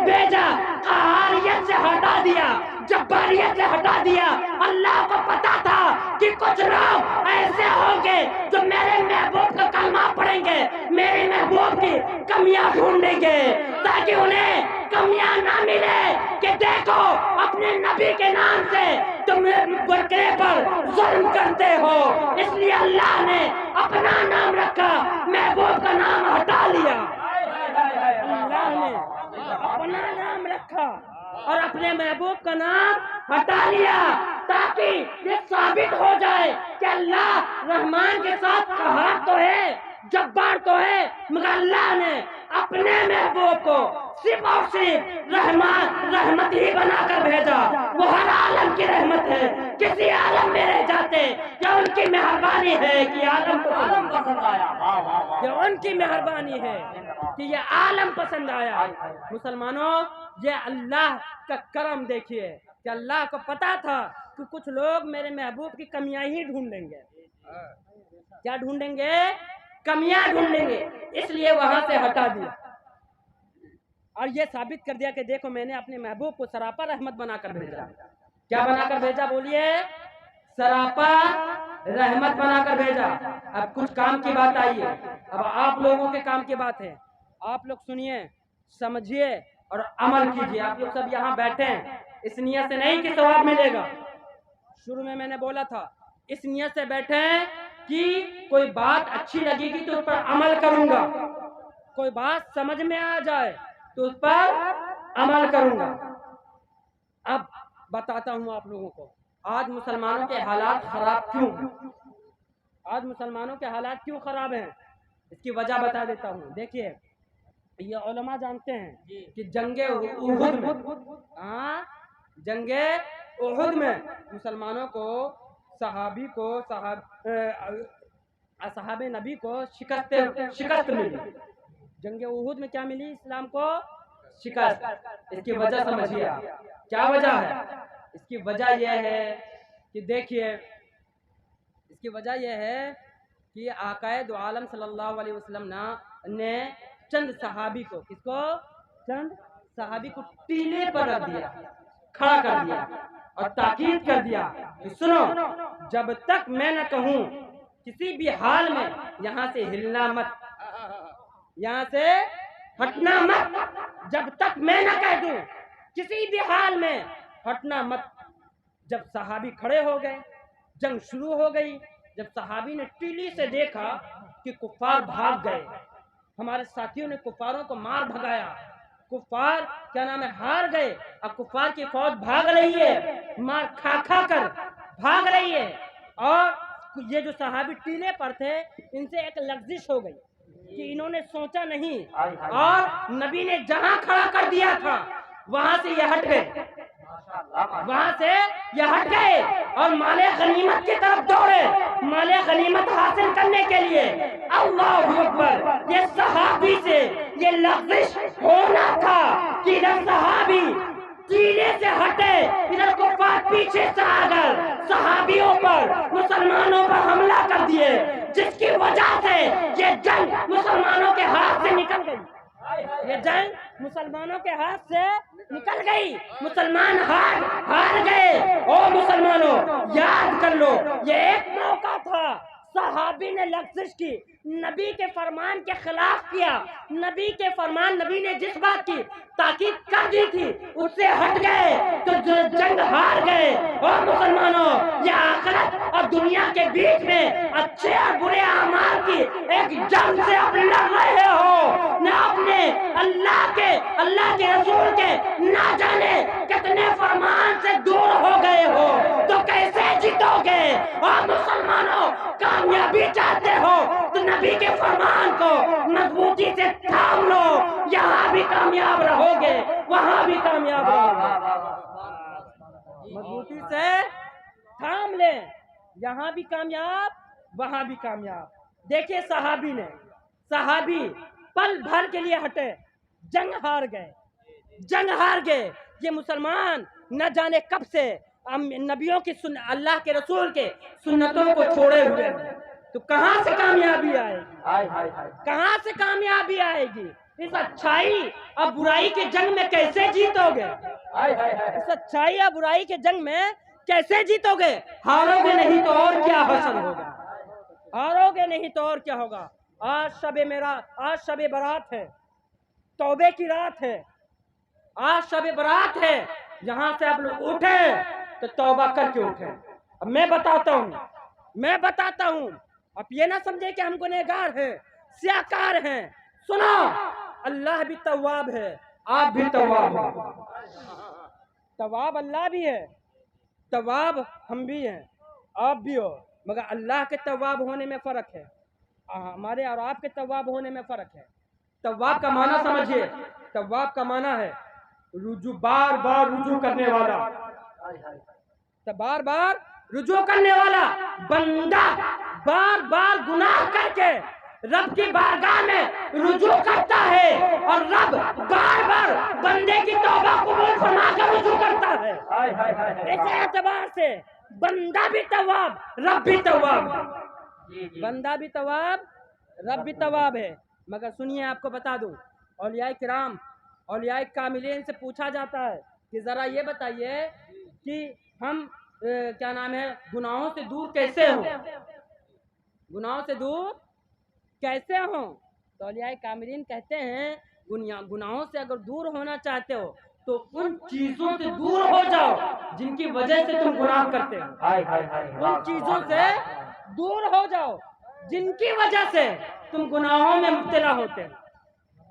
بھیجا، قہاریت سے ہٹا دیا، جباریت سے ہٹا دیا۔ اللہ کو پتا تھا کہ کچھ لوگ ایسے ہوں گے جو میرے محبوب کا کلمہ پڑھیں گے، میرے محبوب کی کمیاں ڈھونڈیں گے، تاکہ انہیں کمیاں نہ ملے کہ دیکھو اپنے نبی کے نام سے تم بکرے پر ظلم کرتے ہو۔ اس لیے اللہ نے اپنا نام رکھا، محبوب کا نام ہٹا لیا۔ اللہ نے اپنا نام رکھا اور اپنے محبوب کا نام ہٹا لیا، تاکہ یہ ثابت ہو جائے کہ اللہ رحمان کے ساتھ قہار تو ہے، جبار تو ہے، مگر اللہ نے اپنے محبوب کو صرف اور صرف رحمت ہی بنا کر بھیجا۔ وہ ہر عالم کی رحمت ہے، کسی عالم میں رہ جاتے یا ان کی مہربانی ہے کہ عالم پسند آیا، یا ان کی مہربانی ہے کہ یہ عالم پسند آیا۔ مسلمانوں، یہ اللہ کا کرم دیکھیے کہ اللہ کو پتا تھا کہ کچھ لوگ میرے محبوب کی کمیاں ہی ڈھونڈیں گے۔ کیا ڈھونڈیں گے؟ کمیاں ڈھونڈیں گے، اس لیے وہاں سے ہٹا دیا، اور یہ ثابت کر دیا کہ دیکھو میں نے اپنے محبوب کو سراپا رحمت بنا کر بھیجا۔ کیا بنا کر بھیجا؟ بولیے، سراپا رحمت بنا کر بھیجا۔ اب کچھ کام کی بات آئی ہے، اب آپ لوگوں کے کام کی بات ہے، آپ لوگ سنیے، سمجھیے اور عمل کیجیے۔ آپ لوگ سب یہاں بیٹھے ہیں اس نیت سے نہیں کہ ثواب ملے گا، شروع میں نے بولا تھا اس نیت سے بیٹھے ہیں کہ کوئی بات اچھی لگے گی تو اس پر عمل کروں گا، کوئی بات سمجھ میں آ جائے تو اس پر عمل کروں گا۔ اب بتاتا ہوں آپ لوگوں کو آج مسلمانوں کے حالات خراب کیوں ہیں، آج مسلمانوں کے حالات کیوں خراب ہیں، اس کی وجہ بتا دیتا ہوں۔ دیکھیے، یہ علماء جانتے ہیں کہ جنگ احد میں مسلمانوں کو صحاب نبی کو شکست ملی۔ جنگ احد میں کیا ملی اسلام کو؟ شکست. اس کی وجہ سمجھیے آپ کیا وجہ ہے. اس کی وجہ یہ ہے کہ دیکھیے، اس کی وجہ یہ ہے کہ آقائے دو عالم صلی اللہ علیہ وسلم نے چند صحابی کو، کس کو؟ چند صحابی کو ٹیلے پر رکھ دیا، کھڑا کر دیا اور تاکید کر دیا کہ سنو، جب تک میں نہ کہوں کسی بھی حال میں یہاں سے ہلنا مت، یہاں سے ہٹنا مت، جب تک میں نہ کہہ دوں کسی بھی حال میں ہٹنا مت. جب صحابی کھڑے ہو گئے، جنگ شروع ہو گئی. جب صحابی نے ٹیلی سے دیکھا کہ کفار بھاگ گئے، ہمارے ساتھیوں نے کفاروں کو مار بھگایا، کفار کیا نام ہے ہار گئے، اب کفار کی فوج بھاگ رہی ہے، مار کھا کھا کر بھاگ رہی ہے. اور یہ جو صحابی ٹیلے پر تھے ان سے ایک لغزش ہو گئی کہ انہوں نے سوچا نہیں، اور نبی نے جہاں کھڑا کر دیا تھا وہاں سے یہ ہٹ گئے، وہاں سے یہ ہٹ گئے اور مال غنیمت کی طرف دوڑے، مال غنیمت حاصل کرنے کے لیے. اللہ اکبر. یہ صحابی سے یہ لغزش ہونا تھا کہ ادھر صحابی سینے سے ہٹے، ادھر کفار پیچھے سے آ کر صحابیوں پر، مسلمانوں پر حملہ کر دیے، جس کی وجہ سے یہ جنگ مسلمانوں کے ہاتھ سے نکل گئی. یہ جنگ مسلمانوں کے ہاتھ سے نکل گئی، مسلمان ہار گئے. او مسلمانوں یاد کر لو، یہ ایک موقع تھا، صحابی نے لغزش کی، نبی کے فرمان کے خلاف کیا، نبی کے فرمان، نبی نے جس بات کی تاکید کر دی تھی اس سے ہٹ گئے تو جنگ ہار گئے. اور مسلمانوں یہ آخرت اور دنیا کے بیچ میں اچھے اور برے اعمال کی ایک جنگ سے آپ لڑ رہے ہو، نہ اپنے اللہ کے رسول کے نہ جانے کتنے فرمان سے دور ہو گئے ہو، تو کیسے جیتو گے؟ اور مسلمانوں کامیابی چاہتے ہو تو نبی کے فرمان کو مضبوطی سے تھام لو، یہاں بھی کامیاب رہو گے، وہاں بھی کامیاب رہو گے. مضبوطی سے تھام لیں، یہاں بھی کامیاب وہاں بھی کامیاب. دیکھیے صحابی پل بھر کے لیے ہٹے، جنگ ہار گئے. یہ مسلمان نہ جانے کب سے نبیوں کی اللہ کے رسول کے سنتوں کو چھوڑے ہوئے ہیں. تو کہاں سے کامیابی آئے گی؟ کہاں سے کامیابی آئے گی؟ اس اچھائی اور برائی کے جنگ میں کیسے جیتو گے؟ اس اچھائی اور برائی کے جنگ میں کیسے جیتو گے؟ ہارو گے نہیں تو اور کیا حاصل ہوگا؟ ہارو گے نہیں تو اور کیا ہوگا؟ آج شب برات ہے، توبے کی رات ہے، آج شب برات ہے. یہاں سے آپ لوگ اٹھیں تو توبہ کر کے اٹھیں. اب میں بتاتا ہوں، اب یہ نہ سمجھے کہ ہم گنہگار ہیں، سیاکار ہیں. سنو، اللہ بھی تواب ہے، آپ بھی تواب ہو. تواب اللہ بھی ہے، تواب ہم بھی ہیں، آپ بھی ہو. مگر اللہ کے تواب ہونے میں فرق ہے، ہمارے اور آپ کے تواب ہونے میں فرق ہے. تواب کا معنی سمجھیے، تواب کا معنی ہے بار بار رجوع کرنے والا. بار بار رجوع کرنے والا بندہ بار بار گناہ کر کے رب کی بارگاہ میں رجوع کرتا ہے، اور رب بار بار بندے کی توبہ قبول فرما کر رجوع کرتا ہے. اس اعتبار سے بندہ بھی تواب، رب بھی تواب ہے. بندہ بھی تواب، رب بھی تواب ہے. مگر سنیے، آپ کو بتا دوں، اولیاء کرام، اولیاء کاملین سے پوچھا جاتا ہے کہ ذرا یہ بتائیے کہ ہم کیا نام ہے گناہوں سے دور کیسے ہوں؟ گناہوں سے دور کیسے ہوں؟ تو اولیاء کاملین کہتے ہیں گناہوں سے اگر دور ہونا چاہتے ہو تو ان چیزوں سے دور ہو جاؤ جن کی وجہ سے تم گناہ کرتے ہو. ان چیزوں سے دور ہو جاؤ جن کی وجہ سے تم گناہوں میں مبتلا ہوتے ہو.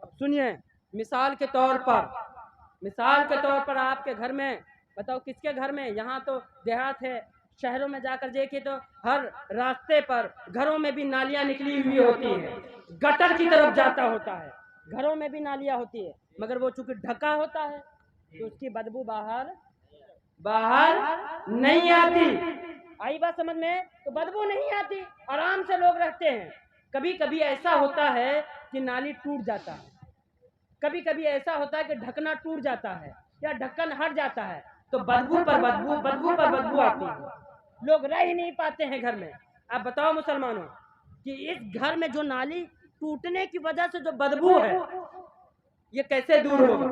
اب سنیے، مثال کے طور پر آپ کے گھر میں، بتاؤ کس کے گھر میں، یہاں تو دیہات ہے، شہروں میں جا کر دیکھیے تو ہر راستے پر گھروں میں بھی نالیاں نکلی ہوئی ہوتی ہیں، گٹر کی طرف جاتا ہوتا ہے، گھروں میں بھی نالیاں ہوتی ہے. مگر وہ چونکہ ڈھکا ہوتا ہے تو اس کی بدبو باہر نہیں آتی. آئی بات سمجھ میں؟ تو بدبو نہیں آتی، آرام سے لوگ رہتے ہیں. کبھی کبھی ایسا ہوتا ہے کہ نالی ٹوٹ جاتا ہے، کبھی کبھی ایسا ہوتا ہے کہ ڈھکنا ٹوٹ جاتا ہے یا ڈھکن ہٹ جاتا ہے تو بدبو پر بدبو آتی ہے, لوگ رہ ہی نہیں پاتے ہیں گھر میں. اب بتاؤ مسلمانوں کہ اس گھر میں جو نالی ٹوٹنے کی وجہ سے جو بدبو ہے یہ کیسے دور ہوگا؟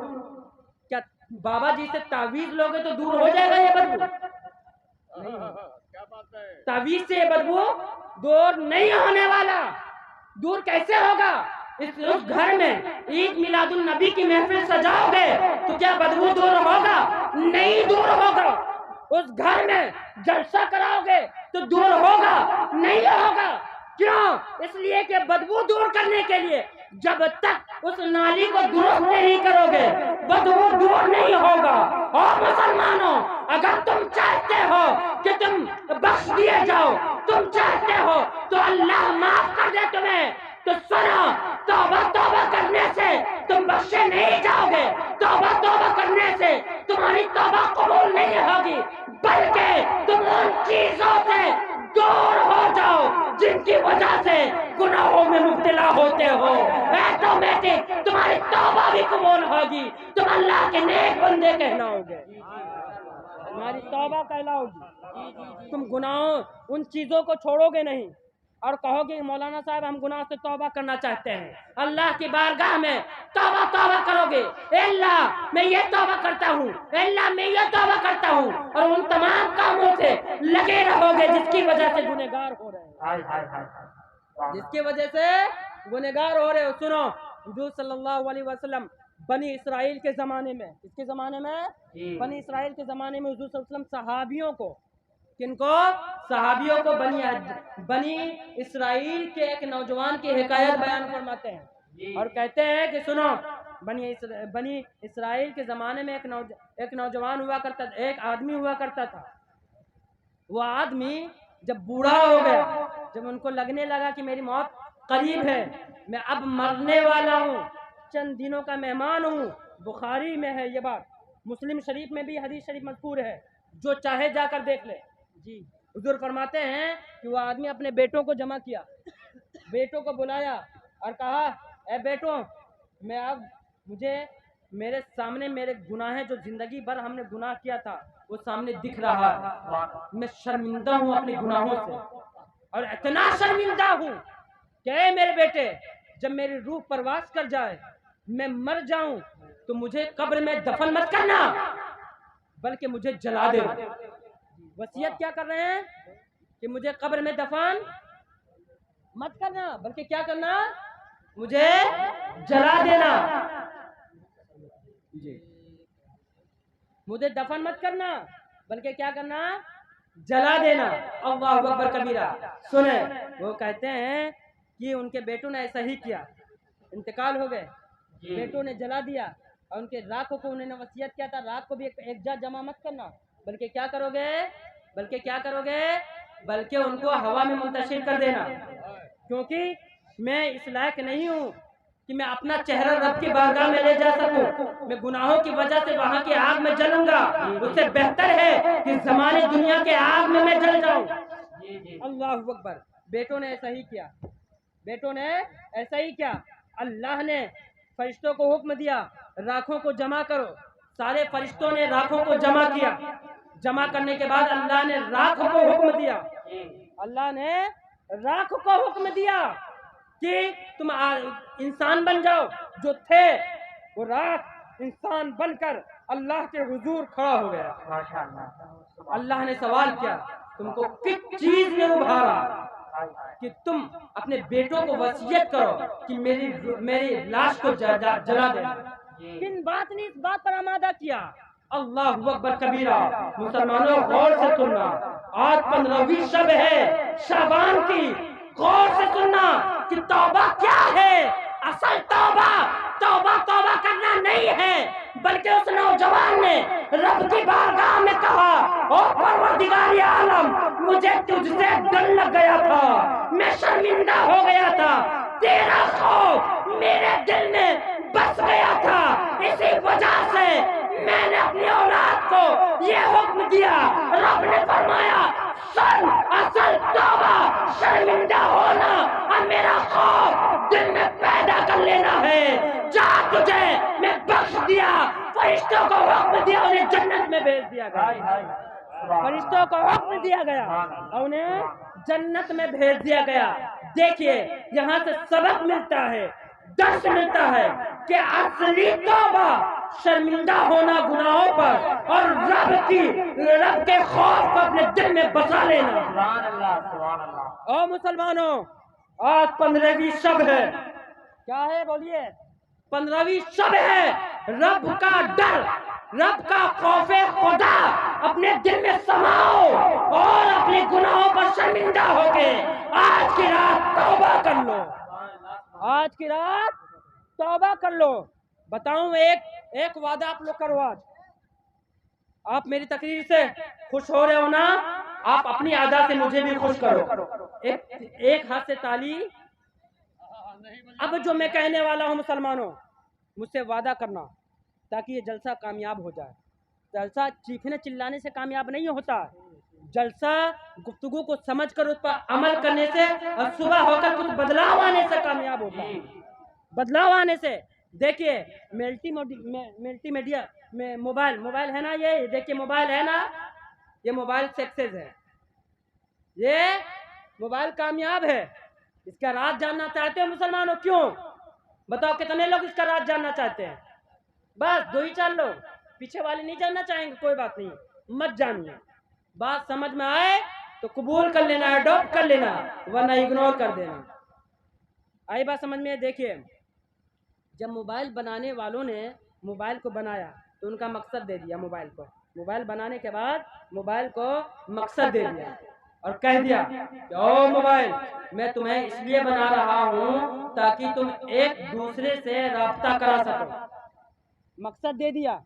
کیا بابا جی سے تعویذ لوگے تو دور ہو جائے گا یہ بدبو؟ کیا بات ہے؟ تعویذ سے یہ بدبو دور نہیں ہونے والا. دور کیسے ہوگا؟ اس گھر میں عید میلاد النبی کی محفل سجاؤ گے تو کیا بدبو دور ہوگا؟ نہیں دور ہوگا. اس گھر میں جلسہ کراؤ گے تو دور ہوگا؟ نہیں ہوگا. کیوں؟ اس لیے کہ بدبو دور کرنے کے لیے جب تک اس نالی کو درست نہیں کرو گے بدبو دور نہیں ہوگا. اور مسلمانوں اگر تم چاہتے ہو کہ تم بخش دیے جاؤ, تم چاہتے ہو تو اللہ معاف کر دے تمہیں, تو سنو, توبہ کرنے سے تم بخشے نہیں جاؤ گے. توبہ کرنے سے تمہاری توبہ قبول نہیں ہوگی, بلکہ تم ان چیزوں سے دور ہو جاؤ جن کی وجہ سے گناہوں میں مبتلا ہوتے ہو. آٹومیٹک تمہاری توبہ بھی قبول ہوگی, تم اللہ کے نیک بندے کہلاؤ گے, تمہاری توبہ کہلاؤ گی. تم گناہوں ان چیزوں کو چھوڑو گے نہیں اور کہو گے مولانا صاحب ہم گناہ سے توبہ کرنا چاہتے ہیں. اللہ کی بارگاہ میں توبہ کرو گے, اے اللہ میں یہ توبہ کرتا ہوں, اے اللہ میں یہ توبہ کرتا ہوں, اور ان تمام کاموں سے لگے رہو گے جس کی وجہ سے گنہگار ہو رہے ہیں, جس کی وجہ سے گنہگار ہو رہے ہو. سنو, حضور صلی اللہ علیہ وسلم بنی اسرائیل کے زمانے میں, اس کے زمانے میں بنی اسرائیل کے زمانے میں حضور صلی اللہ علیہ وسلم صحابیوں کو, کن کو؟ صحابیوں کو بنی اسرائیل کے ایک نوجوان کی حکایت بیان فرماتے ہیں اور کہتے ہیں کہ سنو, بنی اسرائیل کے زمانے میں ایک نوجوان ہوا کرتا تھا, ایک آدمی ہوا کرتا تھا. وہ آدمی جب بوڑھا ہو گیا, جب ان کو لگنے لگا کہ میری موت قریب ہے, میں اب مرنے والا ہوں, چند دنوں کا مہمان ہوں. بخاری میں ہے یہ بات, مسلم شریف میں بھی حدیث شریف مذکور ہے, جو چاہے جا کر دیکھ لے. جی حضور فرماتے ہیں کہ وہ آدمی اپنے بیٹوں کو جمع کیا, بیٹوں کو بلایا اور کہا اے بیٹوں, میں اب مجھے میرے سامنے میرے گناہ جو زندگی بھر ہم نے گناہ کیا تھا وہ سامنے دکھ رہا ہے, میں شرمندہ ہوں اپنے گناہوں سے, اور اتنا شرمندہ ہوں کہ اے میرے بیٹے جب میری روح پرواز کر جائے, میں مر جاؤں تو مجھے قبر میں دفن مت کرنا بلکہ مجھے جلا دے. وصیت کیا کر رہے ہیں کہ مجھے قبر میں دفن مت کرنا بلکہ کیا کرنا, مجھے جلا دینا. جی مجھے دفن مت کرنا بلکہ کیا کرنا, جلا دینا. اللہ اکبر کبیرہ. سنیں, وہ کہتے ہیں کہ ان کے بیٹوں نے ایسا ہی کیا, انتقال ہو گئے, بیٹوں نے جلا دیا, اور ان کے راکھوں کو انہوں نے وصیت کیا تھا رات کو بھی ایک جا جمع مت کرنا بلکہ کیا کرو گے, بلکہ ان کو ہوا میں منتشر کر دینا, کیونکہ میں اس لائق نہیں ہوں کہ میں اپنا چہرہ رب کی بارگاہ میں لے جا سکوں, میں گناہوں کی وجہ سے وہاں کی آگ میں جلوں گا, اس سے بہتر ہے کہ زمانے دنیا کے آگ میں جل جاؤں. اللہ اکبر. بیٹوں نے ایسا ہی کیا. اللہ نے فرشتوں کو حکم دیا راکھوں کو جمع کرو, سارے فرشتوں نے راکھوں کو جمع کیا. جمع کرنے کے بعد اللہ نے راکھ کو حکم دیا کہ تم انسان بن جاؤ. جو تھے وہ راکھ انسان بن کر اللہ کے حضور کھڑا ہو گیا. اللہ نے سوال کیا تم کو کس چیز نے ابھارا کہ تم اپنے بیٹوں کو وصیت کرو کہ میری لاش کو جلا دے. کن بات نے اس بات پر آمادہ کیا؟ اللہ اکبر کبیرہ. مسلمانوں غور سے سننا, آج 15ویں شب ہے شعبان کی, غور سے سننا کہ توبہ کیا ہے. اصل توبہ کرنا نہیں ہے بلکہ اس نوجوان نے رب کی بارگاہ میں کہا او پروردگار عالم, مجھے تجھ سے ڈر لگ گیا تھا, میں شرمندہ ہو گیا تھا, تیرا خوف میرے دل میں بس گیا تھا, اسی وجہ سے میں نے اپنی اولاد کو یہ حکم دیا، رب نے فرمایا سن اصل توبہ شرمندہ ہونا اور میرا خوف دل میں پیدا کر لینا ہے، جا تجھے میں بخش دیا، فرشتوں کو حکم دیا، انہیں جنت میں بھیج دیا گیا، فرشتوں کو حکم دیا گیا اور انہیں جنت میں بھیج دیا گیا۔ دیکھیے یہاں سے سبق ملتا ہے، درس ملتا ہے کہ اصلی توبہ شرمندہ ہونا گناہوں پر اور رب کے خوف کو اپنے دل میں بسا لینا۔ او مسلمانوں، آج 15ویں شب ہے، کیا ہے بولیے؟ 15ویں شب ہے، رب کا ڈر، رب کا خوف خدا اپنے دل میں سماؤ اور اپنے گناہوں پر شرمندہ ہو کے آج کی رات توبہ کر لو، آج کی رات توبہ کر لو۔ بتاؤں ایک وعدہ آپ لوگ کرو، آج آپ میری تقریر سے خوش ہو رہے ہو نا، آپ اپنی ادا سے مجھے بھی خوش کرو، ایک ہاتھ سے تالی۔ اب جو میں کہنے والا ہوں مسلمانوں، مجھ سے وعدہ کرنا تاکہ یہ جلسہ کامیاب ہو جائے۔ جلسہ چیخنے چلانے سے کامیاب نہیں ہوتا، جلسہ گفتگو کو سمجھ کر اس پر عمل کرنے سے اور صبح ہو کر کچھ بدلاؤ آنے سے کامیاب ہوتا ہے، بدلاؤ آنے سے۔ دیکھیے ملٹی میڈیا میں موبائل ہے نا، یہ دیکھیے موبائل ہے نا، یہ موبائل سکسیس ہے، یہ موبائل کامیاب ہے۔ اس کا راز جاننا چاہتے ہو مسلمانوں؟ کیوں بتاؤ، کتنے لوگ اس کا راز جاننا چاہتے ہیں؟ بس 2-4 لوگ، پیچھے والے نہیں جاننا چاہیں گے، کوئی بات نہیں، مت جانیے، بات سمجھ میں آئے تو قبول کر لینا، اڈاپٹ کر لینا، ورنہ اگنور کر دینا۔ آئی بات سمجھ میں؟ دیکھیے جب موبائل بنانے والوں نے موبائل کو بنایا تو ان کا مقصد دے دیا، موبائل بنانے کے بعد موبائل کو مقصد دے دیا اور کہہ دیا کہ او موبائل، میں تمہیں اس لیے بنا رہا ہوں تاکہ تم ایک دوسرے سے رابطہ کرا سکو، مقصد دے دیا۔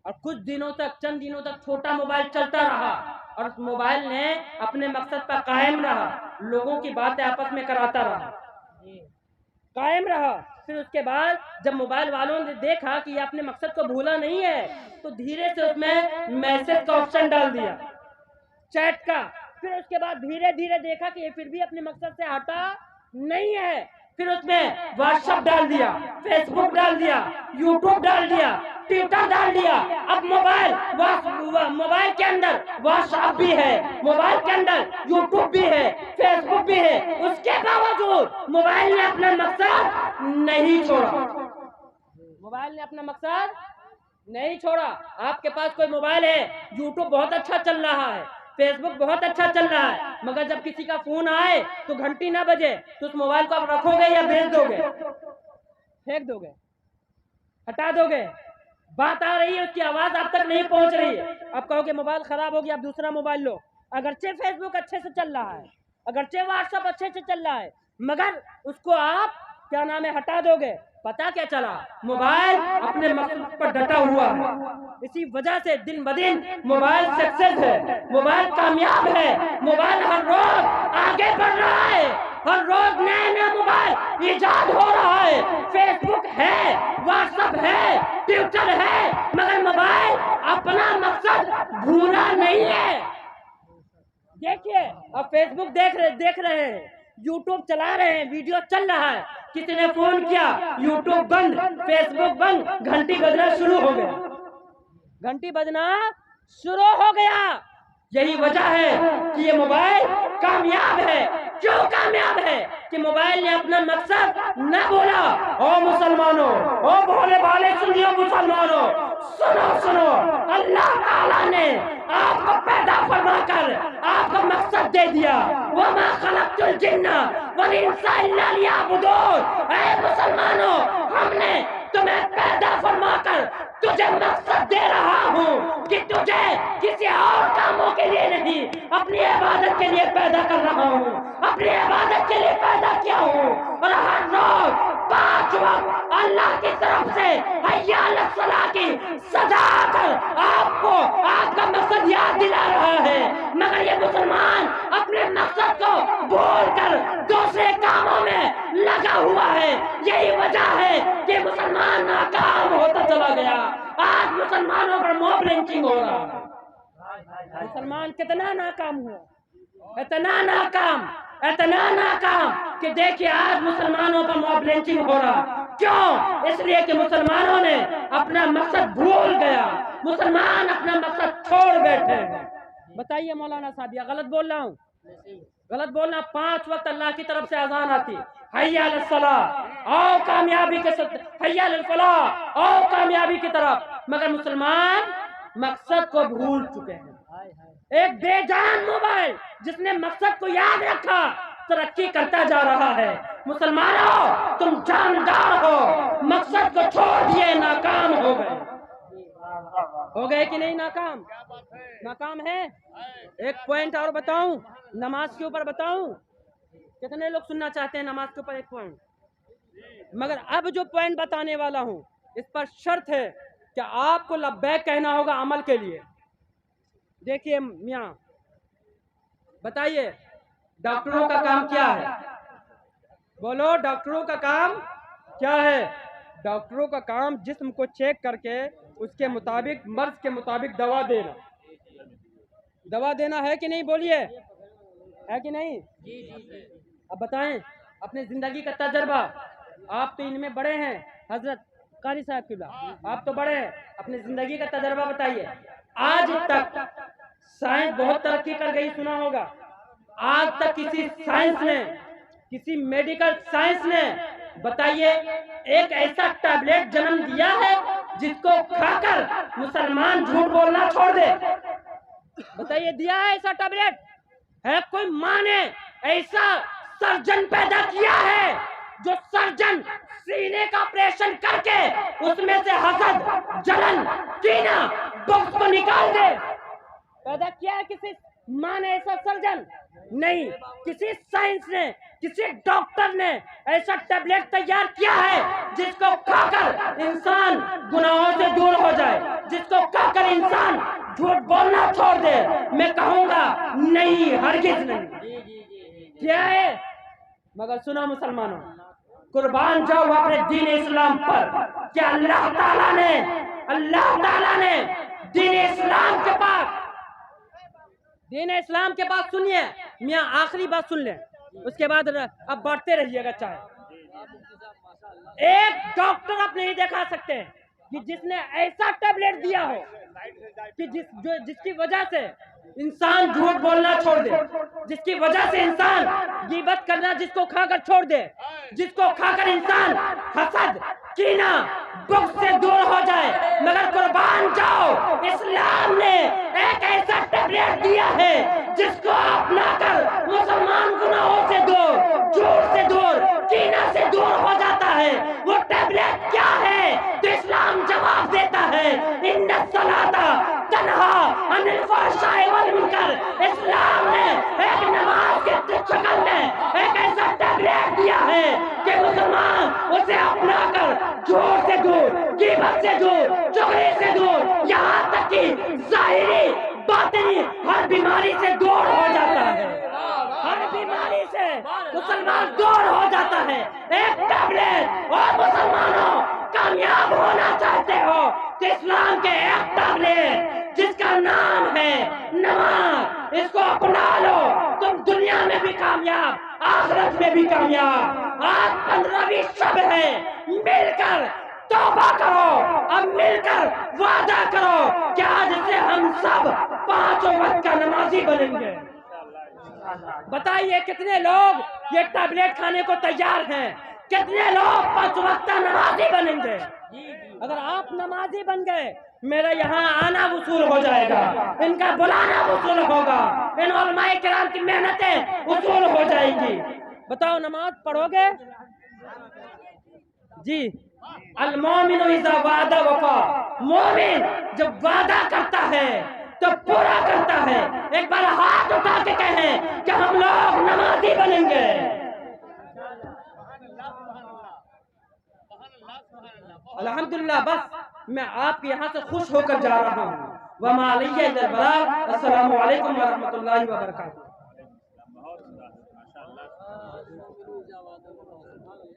اور کچھ دنوں تک، چند دنوں تک چھوٹا موبائل چلتا رہا اور اس موبائل نے اپنے مقصد پر قائم رہا، لوگوں کی باتیں آپس میں کراتا رہا، قائم رہا۔ پھر اس کے بعد جب موبائل والوں نے دیکھا کہ یہ اپنے مقصد کو بھولا نہیں ہے تو دھیرے سے اس میں میسج کا آپشن ڈال دیا، چیٹ کا۔ پھر اس کے بعد دھیرے دھیرے دیکھا کہ یہ پھر بھی اپنے مقصد سے ہٹا نہیں ہے، پھر اس میں واٹس ایپ ڈال دیا، فیس بک ڈال دیا، یوٹیوب ڈال دیا، ٹویٹر ڈال دیا۔ اب موبائل کے اندر واٹس ایپ بھی ہے، موبائل کے اندر یوٹیوب بھی ہے، فیس بک بھی ہے، اس کے باوجود موبائل نے اپنا مقصد نہیں چھوڑا، موبائل نے اپنا مقصد نہیں چھوڑا۔ آپ کے پاس کوئی موبائل ہے، یوٹیوب بہت اچھا چل رہا ہے، فیس بک بہت اچھا چل رہا ہے، مگر جب کسی کا فون آئے تو گھنٹی نہ بجے تو اس موبائل کو آپ رکھو گے یا بیچ دو گے؟ پھینک دو گے، ہٹا دو گے؟ بات آ رہی ہے، اس کی آواز آپ تک نہیں پہنچ رہی ہے، آپ کہو کہ موبائل خراب ہو گیا، آپ دوسرا موبائل لو۔ اگرچہ فیس بک اچھے سے چل رہا ہے، اگرچہ واٹس ایپ اچھے سے چل رہا ہے، مگر اس کو آپ کیا نام ہے ہٹا دو گے۔ پتا کیا چلا؟ موبائل اپنے مقصد پر ڈٹا ہوا ہے۔ اسی وجہ سے دن بدن موبائل سکسیس ہے، موبائل کامیاب ہے، موبائل ہر روز آگے بڑھ رہا ہے، ہر روز نئے موبائل ایجاد ہو رہا ہے، فیس بک ہے، واٹس ایپ ہے، ٹویٹر ہے، مگر موبائل اپنا مقصد بھولا نہیں ہے۔ دیکھیے اب فیس بک دیکھ رہے ہیں، یوٹیوب چلا رہے ہیں، ویڈیو چل رہا ہے، کسی نے فون کیا، یوٹیوب بند، فیس بک بند، گھنٹی بجنا شروع ہو گیا، گھنٹی بجنا شروع ہو گیا۔ یہی وجہ ہے کہ یہ موبائل کامیاب ہے۔ کیوں کامیاب ہے؟ کہ موبائل نے اپنا مقصد نہ بولا۔ او مسلمانوں، او بھولے بھالے سنیو مسلمانوں، سنو، اللہ تعالیٰ نے آپ کو پیدا فرما کر آپ کو مقصد دے دیا۔ وَمَا خَلَقْتُ الْجِنَّ وَالْإِنسَ إِلَّا لِيَعْبُدُونَ۔ اے مسلمانوں، ہم نے تمہیں پیدا فرما کر تجھے مقصد دے رہا ہوں کہ تجھے کسی اور کاموں کے لیے نہیں، اپنی عبادت کے لیے پیدا کر رہا ہوں، اپنی عبادت کے لیے پیدا کیا ہوں۔ اور ہر روز 5 وقت اللہ کی طرف سے حی علی الصلاۃ کی سزا کر آپ کو آپ کا مقصد یاد دلا رہا ہے، مگر یہ مسلمان اپنے مقصد کو بھول کر دوسرے کاموں میں لگا ہوا ہے۔ یہی وجہ ہے کہ مسلمان ناکام ہوتا چلا گیا۔ آج مسلمان مسلمانوں پر ماب لنچنگ ہو رہا ہے. مسلمان کتنا ناکام ہوا, اتنا ناکام کہ دیکھیے آج مسلمانوں پر ماب لنچنگ ہو رہا. کیوں؟ اس لیے کہ مسلمانوں نے اپنا مقصد بھول گیا, مسلمان اپنا مقصد چھوڑ بیٹھے ہیں. بتائیے مولانا صاحب, یہ غلط بول رہا ہوں؟ غلط بولنا. 5 وقت اللہ کی طرف سے اذان آتی, حی علی الصلاۃ, آؤ کامیابی کے ساتھ, حی علی الفلاح, آؤ کامیابی کی طرف. مگر مسلمان مقصد کو بھول چکے ہیں. ایک بے جان موبائل جس نے مقصد کو یاد رکھا ترقی کرتا جا رہا ہے. مسلمانوں تم جاندار ہو, مقصد کو چھوڑ دیے, ناکام ہو گئے کہ نہیں؟ ناکام ہے. ایک پوائنٹ اور بتاؤں, نماز کے اوپر بتاؤں. کتنے لوگ سننا چاہتے ہیں نماز کے اوپر ایک پوائنٹ؟ مگر اب جو پوائنٹ بتانے والا ہوں اس پر شرط ہے کہ آپ کو لبیک کہنا ہوگا عمل کے لیے. دیکھیے میاں, بتائیے ڈاکٹروں کا کام کیا ہے؟ بولو, ڈاکٹروں کا کام کیا ہے؟ ڈاکٹروں کا کام جسم کو چیک کر کے اس کے مطابق, مرض کے مطابق دوا دینا ہے کہ نہیں؟ بولیے, ہے کہ نہیں؟ اب بتائیں اپنے زندگی کا تجربہ, آپ تو ان میں بڑے ہیں, حضرت قاری صاحب قبلہ, آپ تو بڑے ہیں, اپنے زندگی کا تجربہ بتائیے. آج تک سائنس بہت ترقی کر گئی, سنا ہوگا. آج تک کسی سائنس نے, کسی میڈیکل سائنس نے, بتائیے ایک ایسا ٹیبلٹ جنم دیا ہے جس کو کھا کر مسلمان جھوٹ بولنا چھوڑ دے؟ بتائیے دیا ہے ایسا ٹیبلٹ؟ ہے کوئی ماں نے ایسا سرجن پیدا کیا ہے جو سرجن سینے کا آپریشن کر کے اس میں سے حسد, جلن, کینہ, بغض کو نکال دے؟ پیدا کیا ہے کسی ماں نے ایسا سرجن؟ نہیں. کسی سائنس نے, کسی ڈاکٹر نے ایسا ٹیبلٹ تیار کیا ہے جس کو کھا کر انسان گناہوں سے دور ہو جائے, جس کو کھا کر انسان جھوٹ بولنا چھوڑ دے؟ میں کہوں گا نہیں, ہرگز نہیں. کیا ہے؟ مگر سنو مسلمانوں, قربان جاؤ اپنے دین اسلام پر. کیا اللہ تعالیٰ نے دین اسلام کے پاس سنیے میاں, آخری بات سن لیں, اس کے بعد اب بڑھتے رہیے گا. چاہے ایک ڈاکٹر آپ نہیں دکھا سکتے کہ جس نے ایسا ٹیبلٹ دیا ہو کہ جس کی وجہ سے انسان جھوٹ بولنا چھوڑ دے, جس کی وجہ سے انسان غیبت کرنا, جس کو کھا کر چھوڑ دے, جس کو کھا کر انسان حسد, کینہ, بغض سے دور ہو جائے. مگر قربان جاؤ, اسلام نے ایک ایسا ٹیبلٹ دیا ہے جس کو اپنا کر مسلمان گناہوں سے دور, جھوٹ سے دور, کینہ سے دور ہو جاتا ہے. وہ ٹیبلٹ کیا ہے؟ تو اسلام جواب دیتا ہے, ان الصلاۃ تنہا عن الفحشاء والمنکر. اسلام نے ایک نماز کے شکل میں ایک ایسا ٹیبلٹ دیا ہے کہ مسلمان اسے اپنا کر جھوٹ سے دور, غیبت سے دور, چغلی سے دور, یہاں تک کہ ظاہری باطنی ہر بیماری سے دور ہو جاتا ہے. ہر بیماری سے مسلمان دور ہو جاتا ہے. ایک ٹیبلٹ. اور مسلمانوں کامیاب ہونا چاہتے ہو تو اسلام کے ایک ٹیبلٹ جس کا نام ہے نماز, اس کو اپنا لو. تم دنیا میں بھی کامیاب, آخرت میں بھی کامیاب. آج 15ویں شب ہے, مل کر توبہ کرو, اب مل کر وعدہ کرو کہ آج سے ہم سب 5 وقت کا نمازی بنیں گے. بتائیے کتنے لوگ یہ ٹیبلٹ کھانے کو تیار ہیں؟ کتنے لوگ 5 وقت کا نمازی بنیں گے؟ اگر آپ نمازی بن گئے, میرا یہاں آنا وصول ہو جائے گا, ان کا بلانا وصول ہوگا, ان علماء کرام کی محنتیں وصول ہو جائیں گی. بتاؤ نماز پڑھو گے؟ جی. المومن اذا وعد وفا. مومن جب وعدہ کرتا ہے تو پورا کرتا ہے. ایک بار ہاتھ اٹھا کے کہیں کہ ہم لوگ نمازی بنیں گے. الحمدللہ. بس میں آپ کے یہاں سے خوش ہو کر جا رہا ہوں. وما علیہ الا البلاغ. السلام علیکم ورحمۃ اللہ وبرکاتہ.